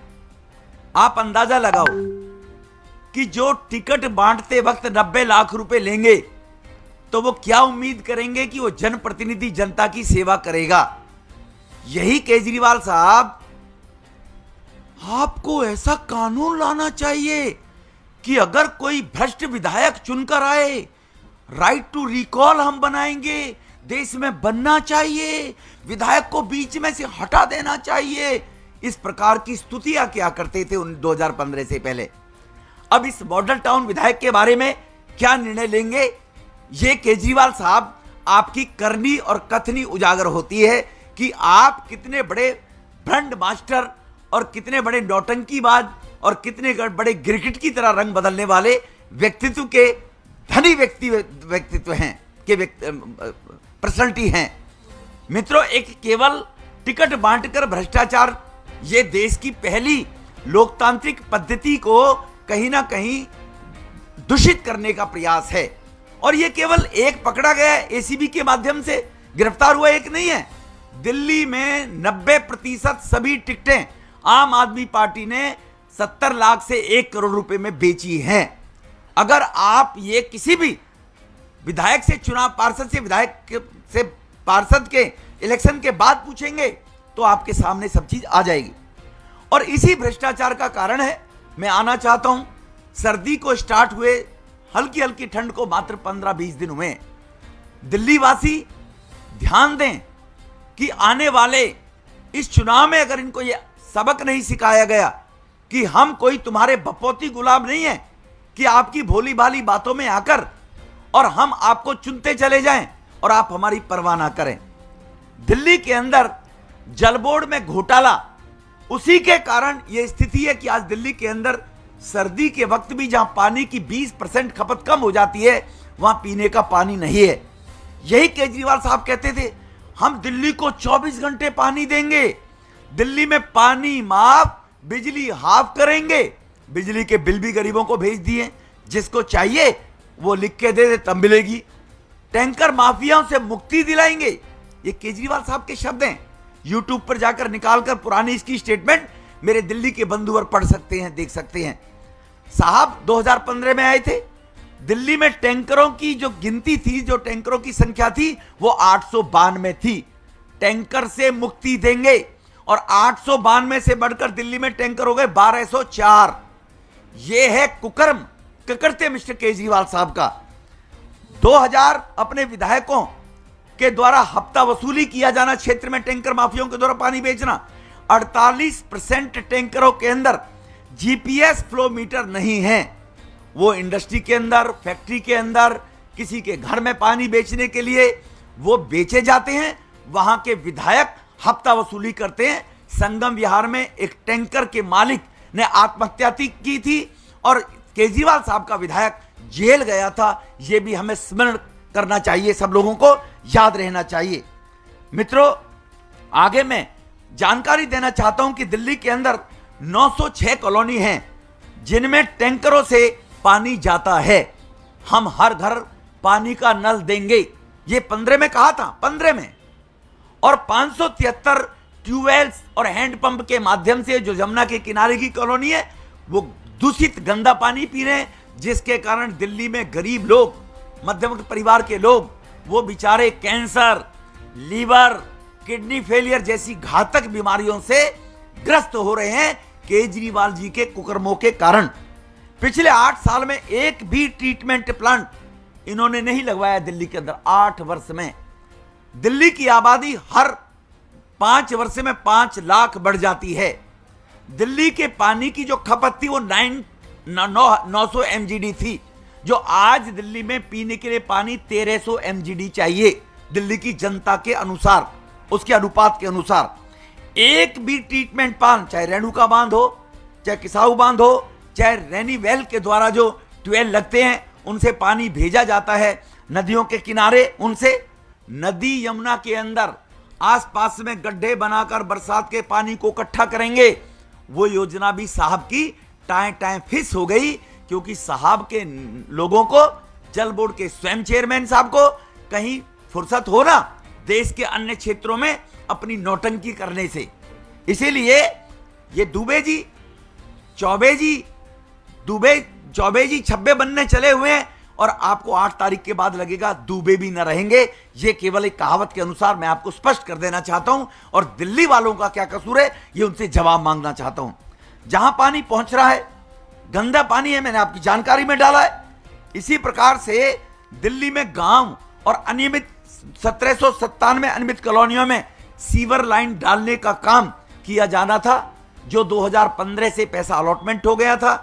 S3: आप अंदाजा लगाओ कि जो टिकट बांटते वक्त 90 लाख रुपए लेंगे तो वो क्या उम्मीद करेंगे कि वो जनप्रतिनिधि जनता की सेवा करेगा। यही केजरीवाल साहब, आपको ऐसा कानून लाना चाहिए कि अगर कोई भ्रष्ट विधायक चुनकर आए, राइट टू रिकॉल हम बनाएंगे, देश में बनना चाहिए, विधायक को बीच में से हटा देना चाहिए। इस प्रकार की स्तुतियां क्या करते थे 2015 से पहले। अब इस मॉडल टाउन विधायक के बारे में क्या निर्णय लेंगे, ये केजरीवाल साहब आपकी करनी और कथनी उजागर होती है कि आप कितने बड़े ब्रांड मास्टर और कितने बड़े नौटंकीबाज और कितने बड़े गिरगिट की तरह रंग बदलने वाले व्यक्तित्व के धनी व्यक्तित्व हैं, के पर्सनैलिटी हैं। मित्रों, एक केवल टिकट बांटकर भ्रष्टाचार, ये देश की पहली लोकतांत्रिक पद्धति को कहीं ना कहीं दूषित करने का प्रयास है। और ये केवल एक पकड़ा गया एसीबी के माध्यम से गिरफ्तार हुआ एक नहीं है। दिल्ली में 90% सभी टिकटें आम आदमी पार्टी ने 70 लाख से 1 करोड़ रुपए में बेची हैं। अगर आप ये किसी भी विधायक से चुनाव, पार्षद के इलेक्शन के बाद पूछेंगे तो आपके सामने सब चीज आ जाएगी। और इसी भ्रष्टाचार का कारण है, मैं आना चाहता हूं, सर्दी को स्टार्ट हुए हल्की हल्की ठंड को मात्र 15-20 दिन हुए। दिल्ली वासी ध्यान दें कि आने वाले इस चुनाव में अगर इनको ये सबक नहीं सिखाया गया कि हम कोई तुम्हारे बपौती गुलाब नहीं है कि आपकी भोली भाली बातों में आकर और हम आपको चुनते चले जाएं और आप हमारी परवाह ना करें। दिल्ली के अंदर जल बोर्ड में घोटाला, उसी के कारण यह स्थिति है कि आज दिल्ली के अंदर सर्दी के वक्त भी जहां पानी की 20% खपत कम हो जाती है, वहां पीने का पानी नहीं है। यही केजरीवाल साहब कहते थे, हम दिल्ली को 24 घंटे पानी देंगे, दिल्ली में पानी माफ, बिजली हाफ करेंगे। बिजली के बिल भी गरीबों को भेज दिए, जिसको चाहिए वो लिख के दे तब मिलेगी। टैंकर माफियाओं से मुक्ति दिलाएंगे, ये केजरीवाल साहब के शब्द हैं। यूट्यूब पर जाकर निकालकर पुरानी इसकी स्टेटमेंट मेरे दिल्ली के बंधुवर पढ़ सकते हैं, देख सकते हैं। साहब 2015 में आए थे, दिल्ली में टैंकरों की जो गिनती थी, जो टैंकरों की संख्या थी, वो 892 थी। टैंकर से मुक्ति देंगे, और 892 से बढ़कर दिल्ली में टैंकर हो गए 1204। ये है कुकर्म, ककर्ते मिस्टर केजरीवाल साहब का। 2000 अपने विधायकों के द्वारा हफ्ता वसूली किया जाना, क्षेत्र में टैंकर माफियाओं के द्वारा पानी बेचना। 48% टैंकरों के अंदर जीपीएस फ्लो मीटर नहीं है। वो इंडस्ट्री के अंदर, फैक्ट्री के अंदर, किसी के घर में पानी बेचने के लिए वो बेचे जाते हैं। वहां के विधायक हफ्ता वसूली करते हैं। संगम विहार में एक टैंकर के मालिक ने आत्महत्या की थी और केजरीवाल साहब का विधायक जेल गया था। यह भी हमें स्मरण करना चाहिए, सब लोगों को याद रहना चाहिए। मित्रों, आगे मैं जानकारी देना चाहता हूं कि दिल्ली के अंदर 906 कॉलोनी हैं जिनमें टैंकरों से पानी जाता है। हम हर घर पानी का नल देंगे, ये 15 में कहा था, 15 में। और 573 ट्यूबवेल्स और हैंडपंप के माध्यम से जो यमुना के किनारे की कॉलोनी है वो दूषित गंदा पानी पी रहे हैं, जिसके कारण दिल्ली में गरीब लोग, मध्यम परिवार के लोग, वो बेचारे कैंसर, लीवर, किडनी फेलियर जैसी घातक बीमारियों से ग्रस्त हो रहे हैं केजरीवाल जी के कुकर्मों के कारण। पिछले 8 साल में एक भी ट्रीटमेंट प्लांट इन्होंने नहीं लगवाया दिल्ली के अंदर। 8 वर्ष में दिल्ली की आबादी हर 5 वर्ष में 5 लाख बढ़ जाती है। दिल्ली के पानी की जो खपत थी वो 900 MGD थी, जो आज दिल्ली में पीने के लिए पानी 1300 MGD चाहिए दिल्ली की जनता के अनुसार, उसके अनुपात के अनुसार। एक भी ट्रीटमेंट प्लांट, चाहे रेणुका बांध हो, चाहे किसाऊ बांध हो, चाहे रैनी वेल के द्वारा जो ट्यूबवेल लगते हैं उनसे पानी भेजा जाता है नदियों के किनारे, उनसे नदी यमुना के अंदर आसपास में गड्ढे बनाकर बरसात के पानी को इकट्ठा करेंगे, वो योजना भी साहब की टाइम फिस हो गई। क्योंकि साहब के लोगों को, जल बोर्ड के स्वयं चेयरमैन साहब को कहीं फुर्सत हो ना देश के अन्य क्षेत्रों में अपनी नौटंकी करने से। इसीलिए ये दुबे जी, चौबे जी छब्बे बनने चले हुए हैं और आपको 8 तारीख के बाद लगेगा दुबे भी न रहेंगे। ये केवल एक कहावत के अनुसार मैं आपको स्पष्ट कर देना चाहता हूं, और दिल्ली वालों का क्या कसूर है ये उनसे जवाब मांगना चाहता हूं। जहां पानी पहुंच रहा है, गंदा पानी है, मैंने आपकी जानकारी में डाला है। इसी प्रकार से दिल्ली में गांव और अनियमित 1797 अनियमित कॉलोनियों में सीवर लाइन डालने का काम किया जाना था, जो 2015 से पैसा अलॉटमेंट हो गया था,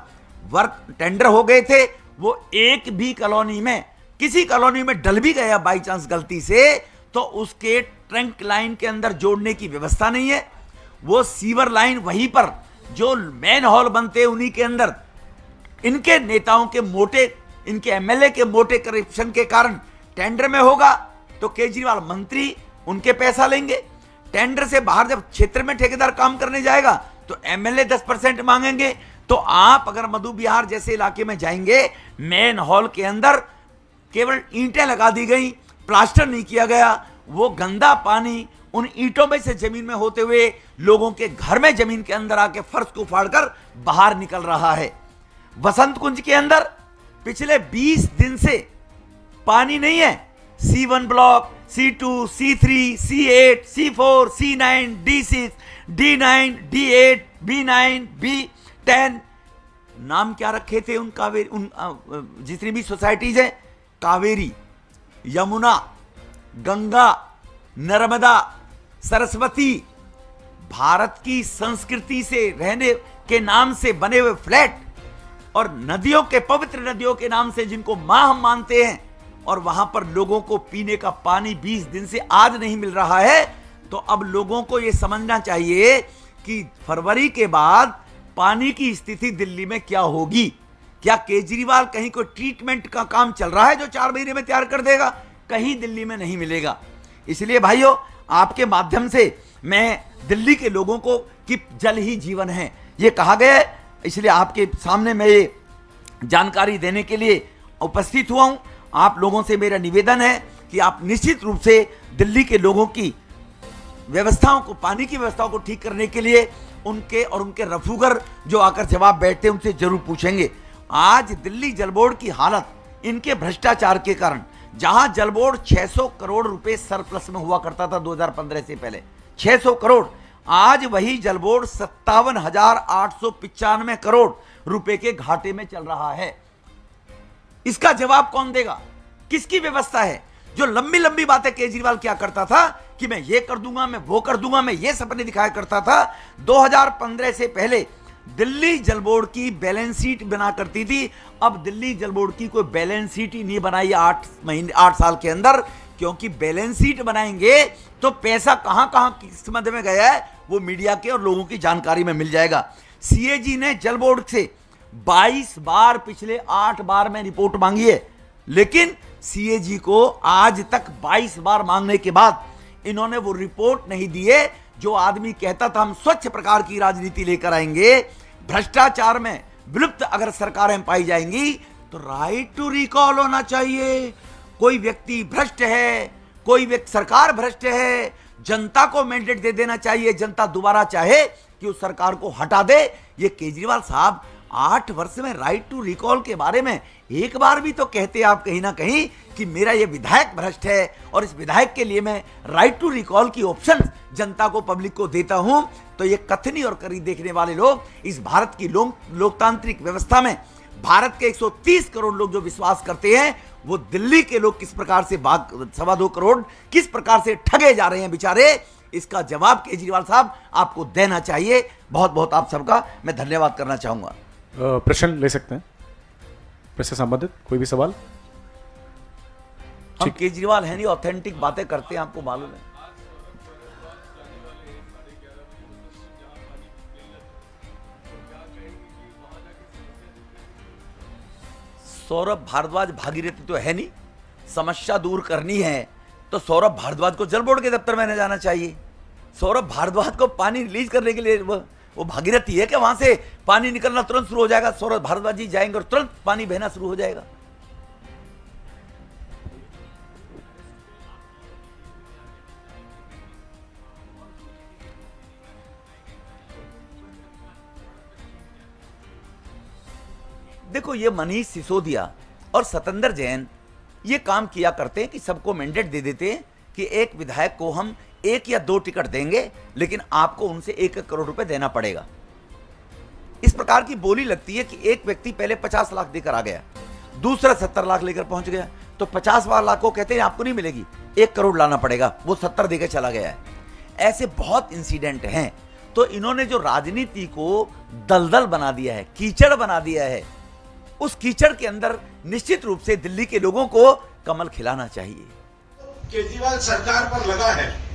S3: वर्क टेंडर हो गए थे। वो एक भी कॉलोनी में, किसी कॉलोनी में डल भी गया बाई चांस गलती से, तो उसके ट्रंक लाइन के अंदर जोड़ने की व्यवस्था नहीं है। वो सीवर लाइन वहीं पर जो मेन हॉल बनते हैं उन्हीं के अंदर इनके नेताओं के मोटे, इनके एमएलए के मोटे करप्शन के कारण टेंडर में होगा तो केजरीवाल मंत्री उनके पैसा लेंगे। टेंडर से बाहर जब क्षेत्र में ठेकेदार काम करने जाएगा तो एमएलए 10% मांगेंगे। तो आप अगर मधु विहार जैसे इलाके में जाएंगे, मेन हॉल के अंदर केवल ईंटें लगा दी गई, प्लास्टर नहीं किया गया। वो गंदा पानी उन ईंटों में से जमीन में होते हुए लोगों के घर में जमीन के अंदर आके फर्श को फाड़कर बाहर निकल रहा है। वसंत कुंज के अंदर पिछले 20 दिन से पानी नहीं है। C1 block, C2, C3, C8, C4, C9, D6, D9, D8, B9, B10, नाम क्या रखे थे उन कावेरी, उन जितनी भी सोसाइटीज हैं, कावेरी, यमुना, गंगा, नर्मदा, सरस्वती, भारत की संस्कृति से रहने के नाम से बने हुए फ्लैट और नदियों के, पवित्र नदियों के नाम से जिनको मां हम मानते हैं, और वहां पर लोगों को पीने का पानी 20 दिन से आज नहीं मिल रहा है। तो अब लोगों को यह समझना चाहिए कि फरवरी के बाद पानी की स्थिति दिल्ली में क्या होगी। क्या केजरीवाल कहीं कोई ट्रीटमेंट का काम चल रहा है जो 4 महीने में तैयार कर देगा? कहीं दिल्ली में नहीं मिलेगा। इसलिए भाइयों, आपके माध्यम से मैं दिल्ली के लोगों को कि जल ही जीवन है ये कहा गया है, इसलिए आपके सामने मैं ये जानकारी देने के लिए उपस्थित हुआ हूं। आप लोगों से मेरा निवेदन है कि आप निश्चित रूप से दिल्ली के लोगों की व्यवस्थाओं को, पानी की व्यवस्थाओं को ठीक करने के लिए उनके और उनके रफूगर जो आकर जवाब बैठते हैं उनसे जरूर पूछेंगे। आज दिल्ली जल बोर्ड की हालत इनके भ्रष्टाचार के कारण जहां जल बोर्ड 600 करोड़ रुपए सरप्लस में हुआ करता था 2015 से पहले, 600 करोड़, आज वही जल बोर्ड 57,895 करोड़ रुपए के घाटे में चल रहा है। इसका जवाब कौन देगा? किसकी व्यवस्था है? जो लंबी लंबी बातें केजरीवाल क्या करता था कि मैं ये कर दूंगा, मैं वो कर दूंगा, मैं ये सपने दिखाया करता था। 2015 से पहले दिल्ली जल बोर्ड की बैलेंस शीट बना करती थी। अब दिल्ली जल बोर्ड की कोई बैलेंस शीट ही नहीं बनाई 8 साल के अंदर, क्योंकि बैलेंस शीट बनाएंगे तो पैसा कहां कहां किस मध्य में गया है वो मीडिया के और लोगों की जानकारी में मिल जाएगा। सीएजी ने जल बोर्ड से 22 बार पिछले 8 बार में रिपोर्ट मांगी है, लेकिन सीएजी को आज तक 22 बार मांगने के बाद इन्होंने वो रिपोर्ट नहीं दी है। जो आदमी कहता था हम स्वच्छ प्रकार की राजनीति लेकर आएंगे, भ्रष्टाचार में विलुप्त अगर सरकारें पाई जाएंगी तो राइट टू रिकॉल होना चाहिए। कोई व्यक्ति भ्रष्ट है, कोई व्यक्ति सरकार भ्रष्ट है, जनता को मैंडेट दे देना चाहिए, जनता दोबारा चाहे कि उस सरकार को हटा दे। ये केजरीवाल साहब 8 वर्ष में राइट टू रिकॉल के बारे में एक बार भी तो कहते आप कहीं ना कहीं कि मेरा ये विधायक भ्रष्ट है और इस विधायक के लिए मैं राइट टू रिकॉल की ऑप्शन जनता को, पब्लिक को देता हूं। तो ये कथनी और करी देखने वाले लोग इस भारत की लोकतांत्रिक व्यवस्था में भारत के 130 करोड़ लोग जो विश्वास करते हैं, वो दिल्ली के लोग किस प्रकार से 2.25 करोड़ किस प्रकार से ठगे जा रहे हैं बेचारे, इसका जवाब केजरीवाल साहब आपको देना चाहिए। बहुत बहुत आप सबका मैं धन्यवाद करना चाहूंगा।
S2: प्रश्न ले सकते हैं प्रेस से संबंधित कोई भी सवाल?
S3: हम केजरीवाल है नहीं, ऑथेंटिक बातें करते हैं, आपको मालूम है। सौरभ भारद्वाज भागीरथी तो है नहीं, समस्या दूर करनी है तो सौरभ भारद्वाज को जल बोर्ड के दफ्तर में न जाना चाहिए। सौरभ भारद्वाज को पानी रिलीज करने के लिए वो भागीरथी है कि वहां से पानी निकलना तुरंत शुरू हो जाएगा, सौरभ भारद्वाज जी जाएंगे और तुरंत पानी बहना शुरू हो जाएगा। देखो, ये मनीष सिसोदिया और सतेंद्र जैन ये काम किया करते हैं कि सबको मैंडेट दे देते हैं कि एक विधायक को हम 1 या 2 टिकट देंगे, लेकिन आपको उनसे 1 करोड़ रुपए देना पड़ेगा। इस प्रकार की बोली लगती है कि एक व्यक्ति पहले 50 लाख देकर आ गया, दूसरा 70 लाख लेकर पहुंच गया, तो 50 लाख को कहते हैं आपको नहीं मिलेगी, 1 करोड़ लाना पड़ेगा, वो 70 देकर चला गया है। ऐसे बहुत इंसिडेंट हैं। तो इन्होंने जो राजनीति को दलदल बना दिया है, कीचड़ बना दिया है, उस कीचड़ के अंदर निश्चित रूप से दिल्ली के लोगों को कमल खिलाना चाहिए।
S4: केजरीवाल सरकार पर लगा है,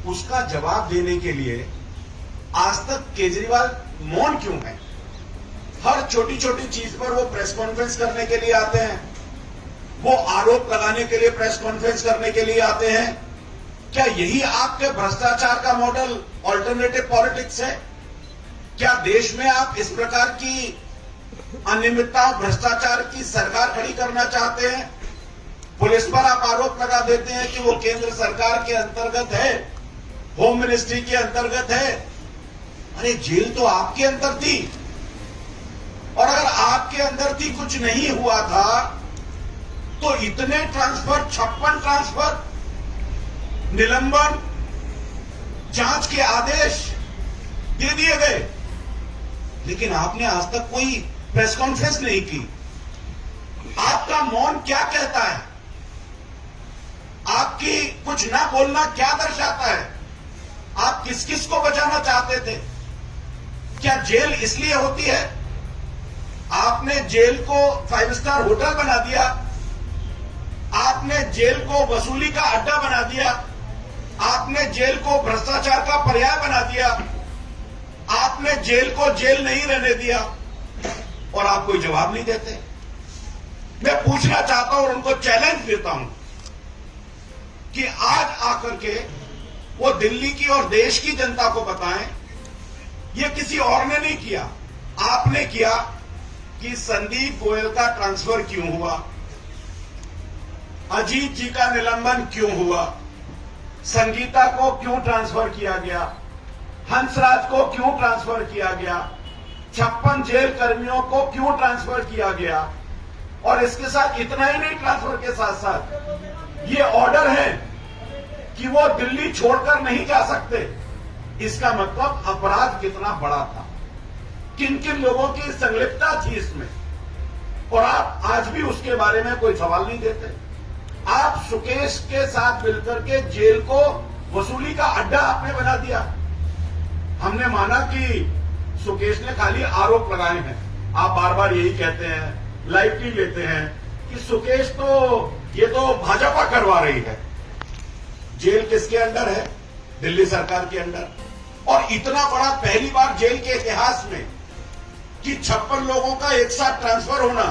S4: उसका जवाब देने के लिए आज तक केजरीवाल मौन क्यों है? हर छोटी छोटी चीज पर वो प्रेस कॉन्फ्रेंस करने के लिए आते हैं, वो आरोप लगाने के लिए प्रेस कॉन्फ्रेंस करने के लिए आते हैं। क्या यही आपके भ्रष्टाचार का मॉडल ऑल्टरनेटिव पॉलिटिक्स है? क्या देश में आप इस प्रकार की अनियमितता, भ्रष्टाचार की सरकार खड़ी करना चाहते हैं? पुलिस पर आप आरोप लगा देते हैं कि वो केंद्र सरकार के अंतर्गत है, होम मिनिस्ट्री के अंतर्गत है। अरे जेल तो आपके अंदर थी, और अगर आपके अंदर थी, कुछ नहीं हुआ था, तो इतने ट्रांसफर, 56 ट्रांसफर, निलंबन, जांच के आदेश दे दिए गए, लेकिन आपने आज तक कोई प्रेस कॉन्फ्रेंस नहीं की। आपका मौन क्या कहता है? आपकी कुछ ना बोलना क्या दर्शाता है? आप किस किस को बचाना चाहते थे? क्या जेल इसलिए होती है? आपने जेल को 5 स्टार होटल बना दिया, आपने जेल को वसूली का अड्डा बना दिया, आपने जेल को भ्रष्टाचार का पर्याय बना दिया, आपने जेल को जेल नहीं रहने दिया, और आप कोई जवाब नहीं देते। मैं पूछना चाहता हूं और उनको चैलेंज देता हूं कि आज आकर के वो दिल्ली की और देश की जनता को बताएं, ये किसी और ने नहीं किया, आपने किया, कि संदीप गोयल का ट्रांसफर क्यों हुआ, अजीत जी का निलंबन क्यों हुआ, संगीता को क्यों ट्रांसफर किया गया, हंसराज को क्यों ट्रांसफर किया गया, 56 जेल कर्मियों को क्यों ट्रांसफर किया गया, और इसके साथ इतना ही नहीं, ट्रांसफर के साथ साथ ये ऑर्डर है कि वो दिल्ली छोड़कर नहीं जा सकते। इसका मतलब अपराध कितना बड़ा था, किन किन लोगों की संलिप्तता थी इसमें, और आप आज भी उसके बारे में कोई सवाल नहीं देते। आप सुकेश के साथ मिलकर के जेल को वसूली का अड्डा आपने बना दिया। हमने माना कि सुकेश ने खाली आरोप लगाए हैं, आप बार बार यही कहते हैं, लाइटली लेते हैं कि सुकेश ये तो भाजपा करवा रही है। जेल किसके अंडर है? दिल्ली सरकार के अंडर। और इतना बड़ा पहली बार जेल के इतिहास में कि 56 लोगों का एक साथ ट्रांसफर होना,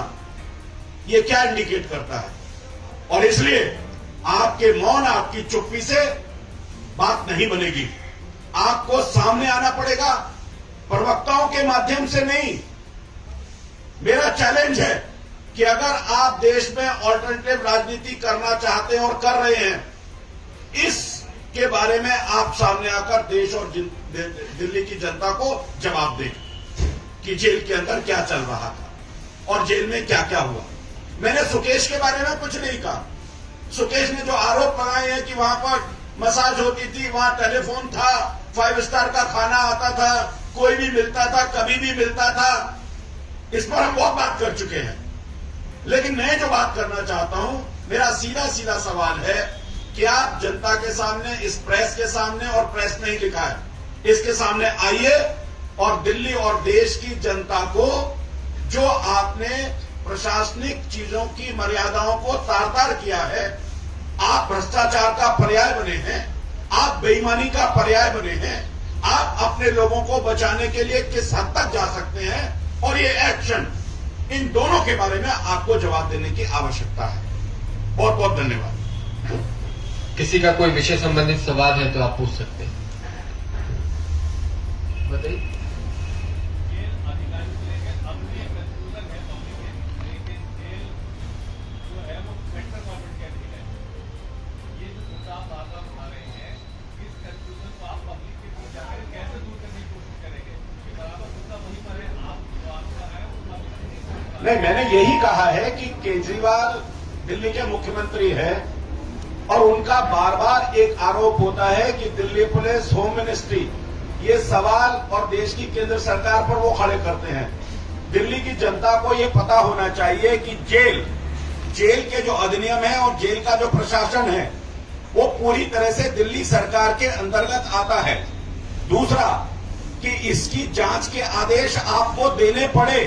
S4: यह क्या इंडिकेट करता है? और इसलिए आपके मौन, आपकी चुप्पी से बात नहीं बनेगी। आपको सामने आना पड़ेगा, प्रवक्ताओं के माध्यम से नहीं। मेरा चैलेंज है कि अगर आप देश में ऑल्टरनेटिव राजनीति करना चाहते हैं और कर रहे हैं, इसके बारे में आप सामने आकर देश और दिल्ली की जनता को जवाब दें कि जेल के अंदर क्या चल रहा था और जेल में क्या क्या हुआ। मैंने सुकेश के बारे में कुछ नहीं कहा। सुकेश ने जो आरोप लगाए हैं कि वहां पर मसाज होती थी, वहां टेलीफोन था, 5 स्टार का खाना आता था, कोई भी मिलता था, कभी भी मिलता था, इस पर हम बहुत बात कर चुके हैं। लेकिन मैं जो बात करना चाहता हूं, मेरा सीधा सीधा सवाल है कि आप जनता के सामने, इस प्रेस के सामने, और प्रेस में ही लिखा है, इसके सामने आइए और दिल्ली और देश की जनता को जो आपने प्रशासनिक चीजों की मर्यादाओं को तार-तार किया है, आप भ्रष्टाचार का पर्याय बने हैं, आप बेईमानी का पर्याय बने हैं, आप अपने लोगों को बचाने के लिए किस हद तक जा सकते हैं, और ये एक्शन, इन दोनों के बारे में आपको जवाब देने की आवश्यकता है। बहुत बहुत धन्यवाद।
S5: किसी का कोई विषय संबंधित सवाल है तो आप पूछ सकते हैं, बताइए।
S4: नहीं, मैंने यही कहा है कि केजरीवाल दिल्ली के मुख्यमंत्री हैं और उनका बार बार एक आरोप होता है कि दिल्ली पुलिस, होम मिनिस्ट्री, ये सवाल और देश की केंद्र सरकार पर वो खड़े करते हैं। दिल्ली की जनता को ये पता होना चाहिए कि जेल के जो अधिनियम है और जेल का जो प्रशासन है वो पूरी तरह से दिल्ली सरकार के अंतर्गत आता है। दूसरा कि इसकी जांच के आदेश आपको देने पड़े।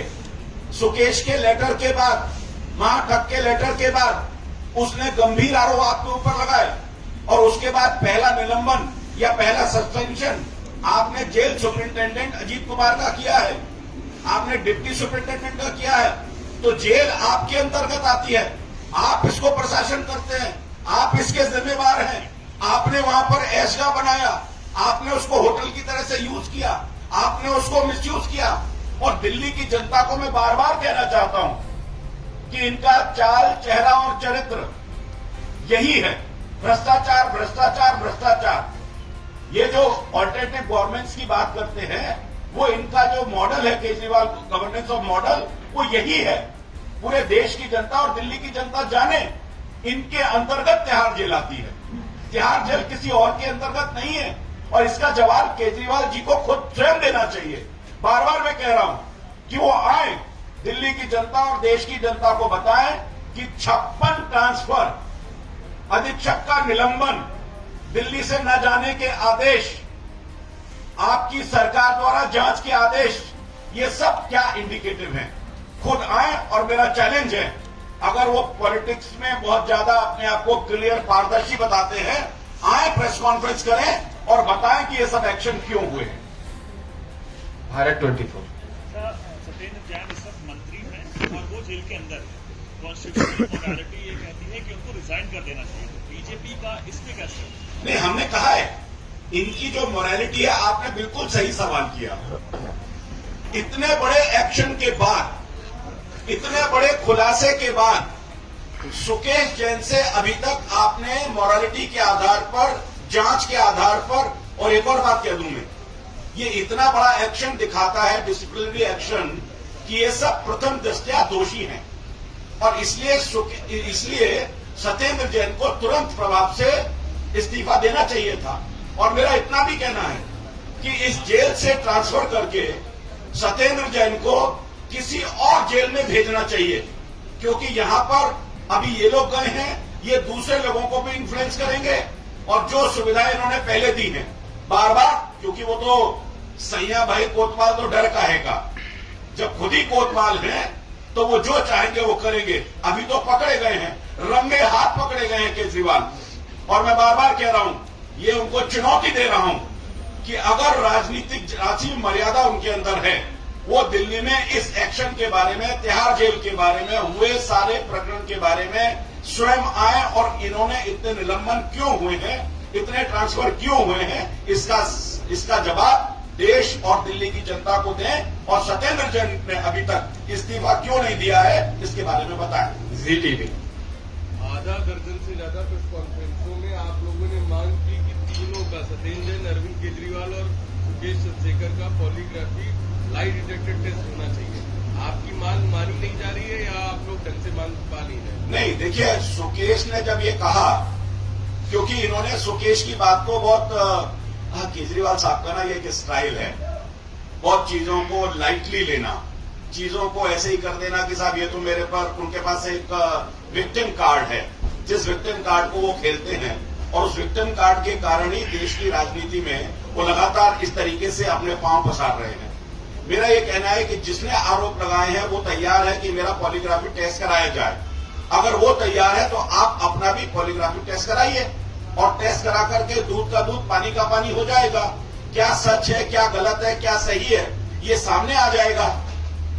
S4: सुकेश के लेटर के बाद, महाठग के लेटर के बाद उसने गंभीर आरोप आपके ऊपर लगाए और उसके बाद पहला निलंबन या पहला सस्पेंशन आपने जेल सुपरिंटेंडेंट अजीत कुमार का किया है, आपने डिप्टी सुपरिंटेंडेंट का किया है। तो जेल आपके अंतर्गत आती है, आप इसको प्रशासन करते हैं, आप इसके जिम्मेवार हैं। आपने वहां पर ऐशगा बनाया, आपने उसको होटल की तरह से यूज किया, आपने उसको मिसयूज किया। और दिल्ली की जनता को मैं बार बार कहना चाहता हूं कि इनका चाल, चेहरा और चरित्र यही है, भ्रष्टाचार, भ्रष्टाचार, भ्रष्टाचार। ये जो ऑल्टरनेटिव गवर्नमेंट्स की बात करते हैं, वो इनका जो मॉडल है, केजरीवाल गवर्नेंस ऑफ मॉडल, वो यही है। पूरे देश की जनता और दिल्ली की जनता जाने, इनके अंतर्गत तिहाड़ जेल आती है। तिहाड़ जेल किसी और के अंतर्गत नहीं है, और इसका जवाब केजरीवाल जी को खुद स्वयं देना चाहिए। बार बार मैं कह रहा हूं कि वो आए, दिल्ली की जनता और देश की जनता को बताएं कि 56 ट्रांसफर, अधीक्षक का निलंबन, दिल्ली से न जाने के आदेश, आपकी सरकार द्वारा जांच के आदेश, ये सब क्या इंडिकेटिव हैं। खुद आए, और मेरा चैलेंज है, अगर वो पॉलिटिक्स में बहुत ज्यादा अपने आप को क्लियर, पारदर्शी बताते हैं, आए, प्रेस कॉन्फ्रेंस करें और बताएं कि ये सब एक्शन क्यों हुए हैं।
S5: भारत 24।
S6: सत्येंद्र जैन इस वक्त मंत्री हैं और वो जेल के अंदर है। कॉन्स्टिट्यूशनल मॉरालिटी ये कहती है कि उनको रिजाइन कर देना चाहिए। बीजेपी का इस पे कैसे?
S4: नहीं, हमने कहा है, इनकी जो मॉरालिटी है, आपने बिल्कुल सही सवाल किया। इतने बड़े एक्शन के बाद, इतने बड़े खुलासे के बाद, सुकेश जैन से अभी तक आपने मॉरालिटी के आधार पर, जांच के आधार पर, और एक और बात कह दूं मैं, ये इतना बड़ा एक्शन दिखाता है, डिसिप्लिनरी एक्शन, कि ये सब प्रथम दृष्टया दोषी हैं। और इसलिए सत्येंद्र जैन को तुरंत प्रभाव से इस्तीफा देना चाहिए था। और मेरा इतना भी कहना है कि इस जेल से ट्रांसफर करके सत्येंद्र जैन को किसी और जेल में भेजना चाहिए, क्योंकि यहां पर अभी ये लोग गए हैं, ये दूसरे लोगों को भी इन्फ्लुएंस करेंगे और जो सुविधाएं इन्होंने पहले दी हैं बार बार, क्योंकि वो तो सैया भाई कोतवाल तो डर का हैगा, जब खुद ही कोतवाल हैं तो वो जो चाहेंगे वो करेंगे। अभी तो पकड़े गए हैं, रंगे हाथ पकड़े गए हैं केजरीवाल। और मैं बार बार कह रहा हूं, ये उनको चुनौती दे रहा हूं कि अगर राजनीतिक मर्यादा उनके अंदर है, वो दिल्ली में इस एक्शन के बारे में, तिहाड़ जेल के बारे में, हुए सारे प्रकरण के बारे में स्वयं आए और इन्होंने इतने निलंबन क्यों हुए हैं, इतने ट्रांसफर क्यों हुए हैं, इसका जवाब देश और दिल्ली की जनता को दें। और सत्येंद्र जैन ने अभी तक इस्तीफा क्यों नहीं दिया है, इसके बारे में बताएं।
S7: जी टीवी। आधा दर्जन से ज्यादा प्रेस कॉन्फ्रेंसों में आप लोगों ने मांग की कि तीनों का, सत्येंद्र जैन, अरविंद केजरीवाल और सुकेश चंद्रशेखर का पॉलीग्राफी लाई डिटेक्टेड टेस्ट होना चाहिए। आपकी मांग मानी नहीं जा रही है या आप लोग ढंग से मांग पा नहीं रहे?
S4: नहीं, देखिए, सुकेश ने जब ये कहा, क्योंकि इन्होंने सुकेश की बात को बहुत केजरीवाल साहब का ना ये एक स्टाइल है, बहुत चीजों को लाइटली लेना, चीजों को ऐसे ही कर देना कि साहब ये तो मेरे पर, उनके पास एक विक्टिम कार्ड है, जिस विक्टिम कार्ड को वो खेलते हैं और उस विक्टिम कार्ड के कारण ही देश की राजनीति में वो लगातार इस तरीके से अपने पांव पसार रहे हैं। मेरा ये कहना है कि जिसने आरोप लगाए हैं वो तैयार है कि मेरा पॉलीग्राफी टेस्ट कराया जाए। अगर वो तैयार है तो आप अपना भी पॉलीग्राफी टेस्ट कराइए और टेस्ट करा करके दूध का दूध पानी का पानी हो जाएगा। क्या सच है, क्या गलत है, क्या सही है, ये सामने आ जाएगा।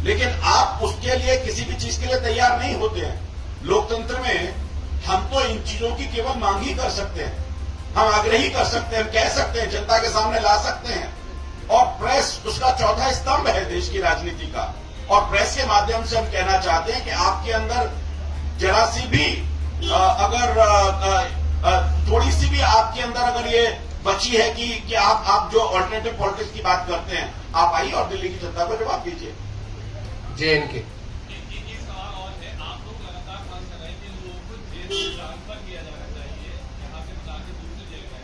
S4: लेकिन आप उसके लिए किसी भी चीज के लिए तैयार नहीं होते हैं। लोकतंत्र में हम तो इन चीजों की केवल मांग ही कर सकते हैं, हम आग्रह ही कर सकते हैं, कह सकते हैं, जनता के सामने ला सकते हैं। और प्रेस उसका चौथा स्तंभ है देश की राजनीति का। और प्रेस के माध्यम से हम कहना चाहते हैं कि आपके अंदर जरा सी भी थोड़ी सी भी आपके अंदर अगर ये बची है कि आप जो ऑल्टरनेटिव पॉलिटिक्स की बात करते हैं, आप आइए और दिल्ली की जनता को जवाब दीजिए।
S5: JNK।
S6: ये सवाल और है, आप लोग लगातार मांग कर रहे हैं कि लोगों को जेल से ट्रांसफर किया जाना चाहिए, यहाँ से बता के दूसरी जेल में।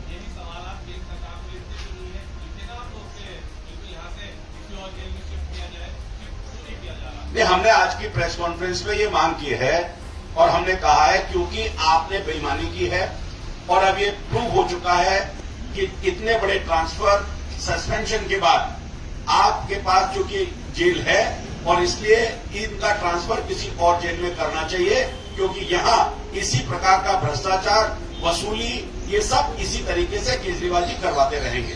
S6: यही सवाल आप जेल सरकार को इससे क्यों नहीं है, इसलिए आप लोग से बिल्कुल यहाँ से किसी और जेल में शिफ्ट किया जाए, शिफ्ट नहीं किया जा रहा?
S4: नहीं, हमने आज की प्रेस कॉन्फ्रेंस में ये मांग की है और हमने कहा है क्योंकि आपने बेईमानी की है और अब ये प्रूव हो चुका है कि इतने बड़े ट्रांसफर सस्पेंशन के बाद आपके पास चूंकि जेल है और इसलिए इनका ट्रांसफर किसी और जेल में करना चाहिए, क्योंकि यहां इसी प्रकार का भ्रष्टाचार, वसूली, ये सब इसी तरीके से केजरीवाल जी करवाते रहेंगे।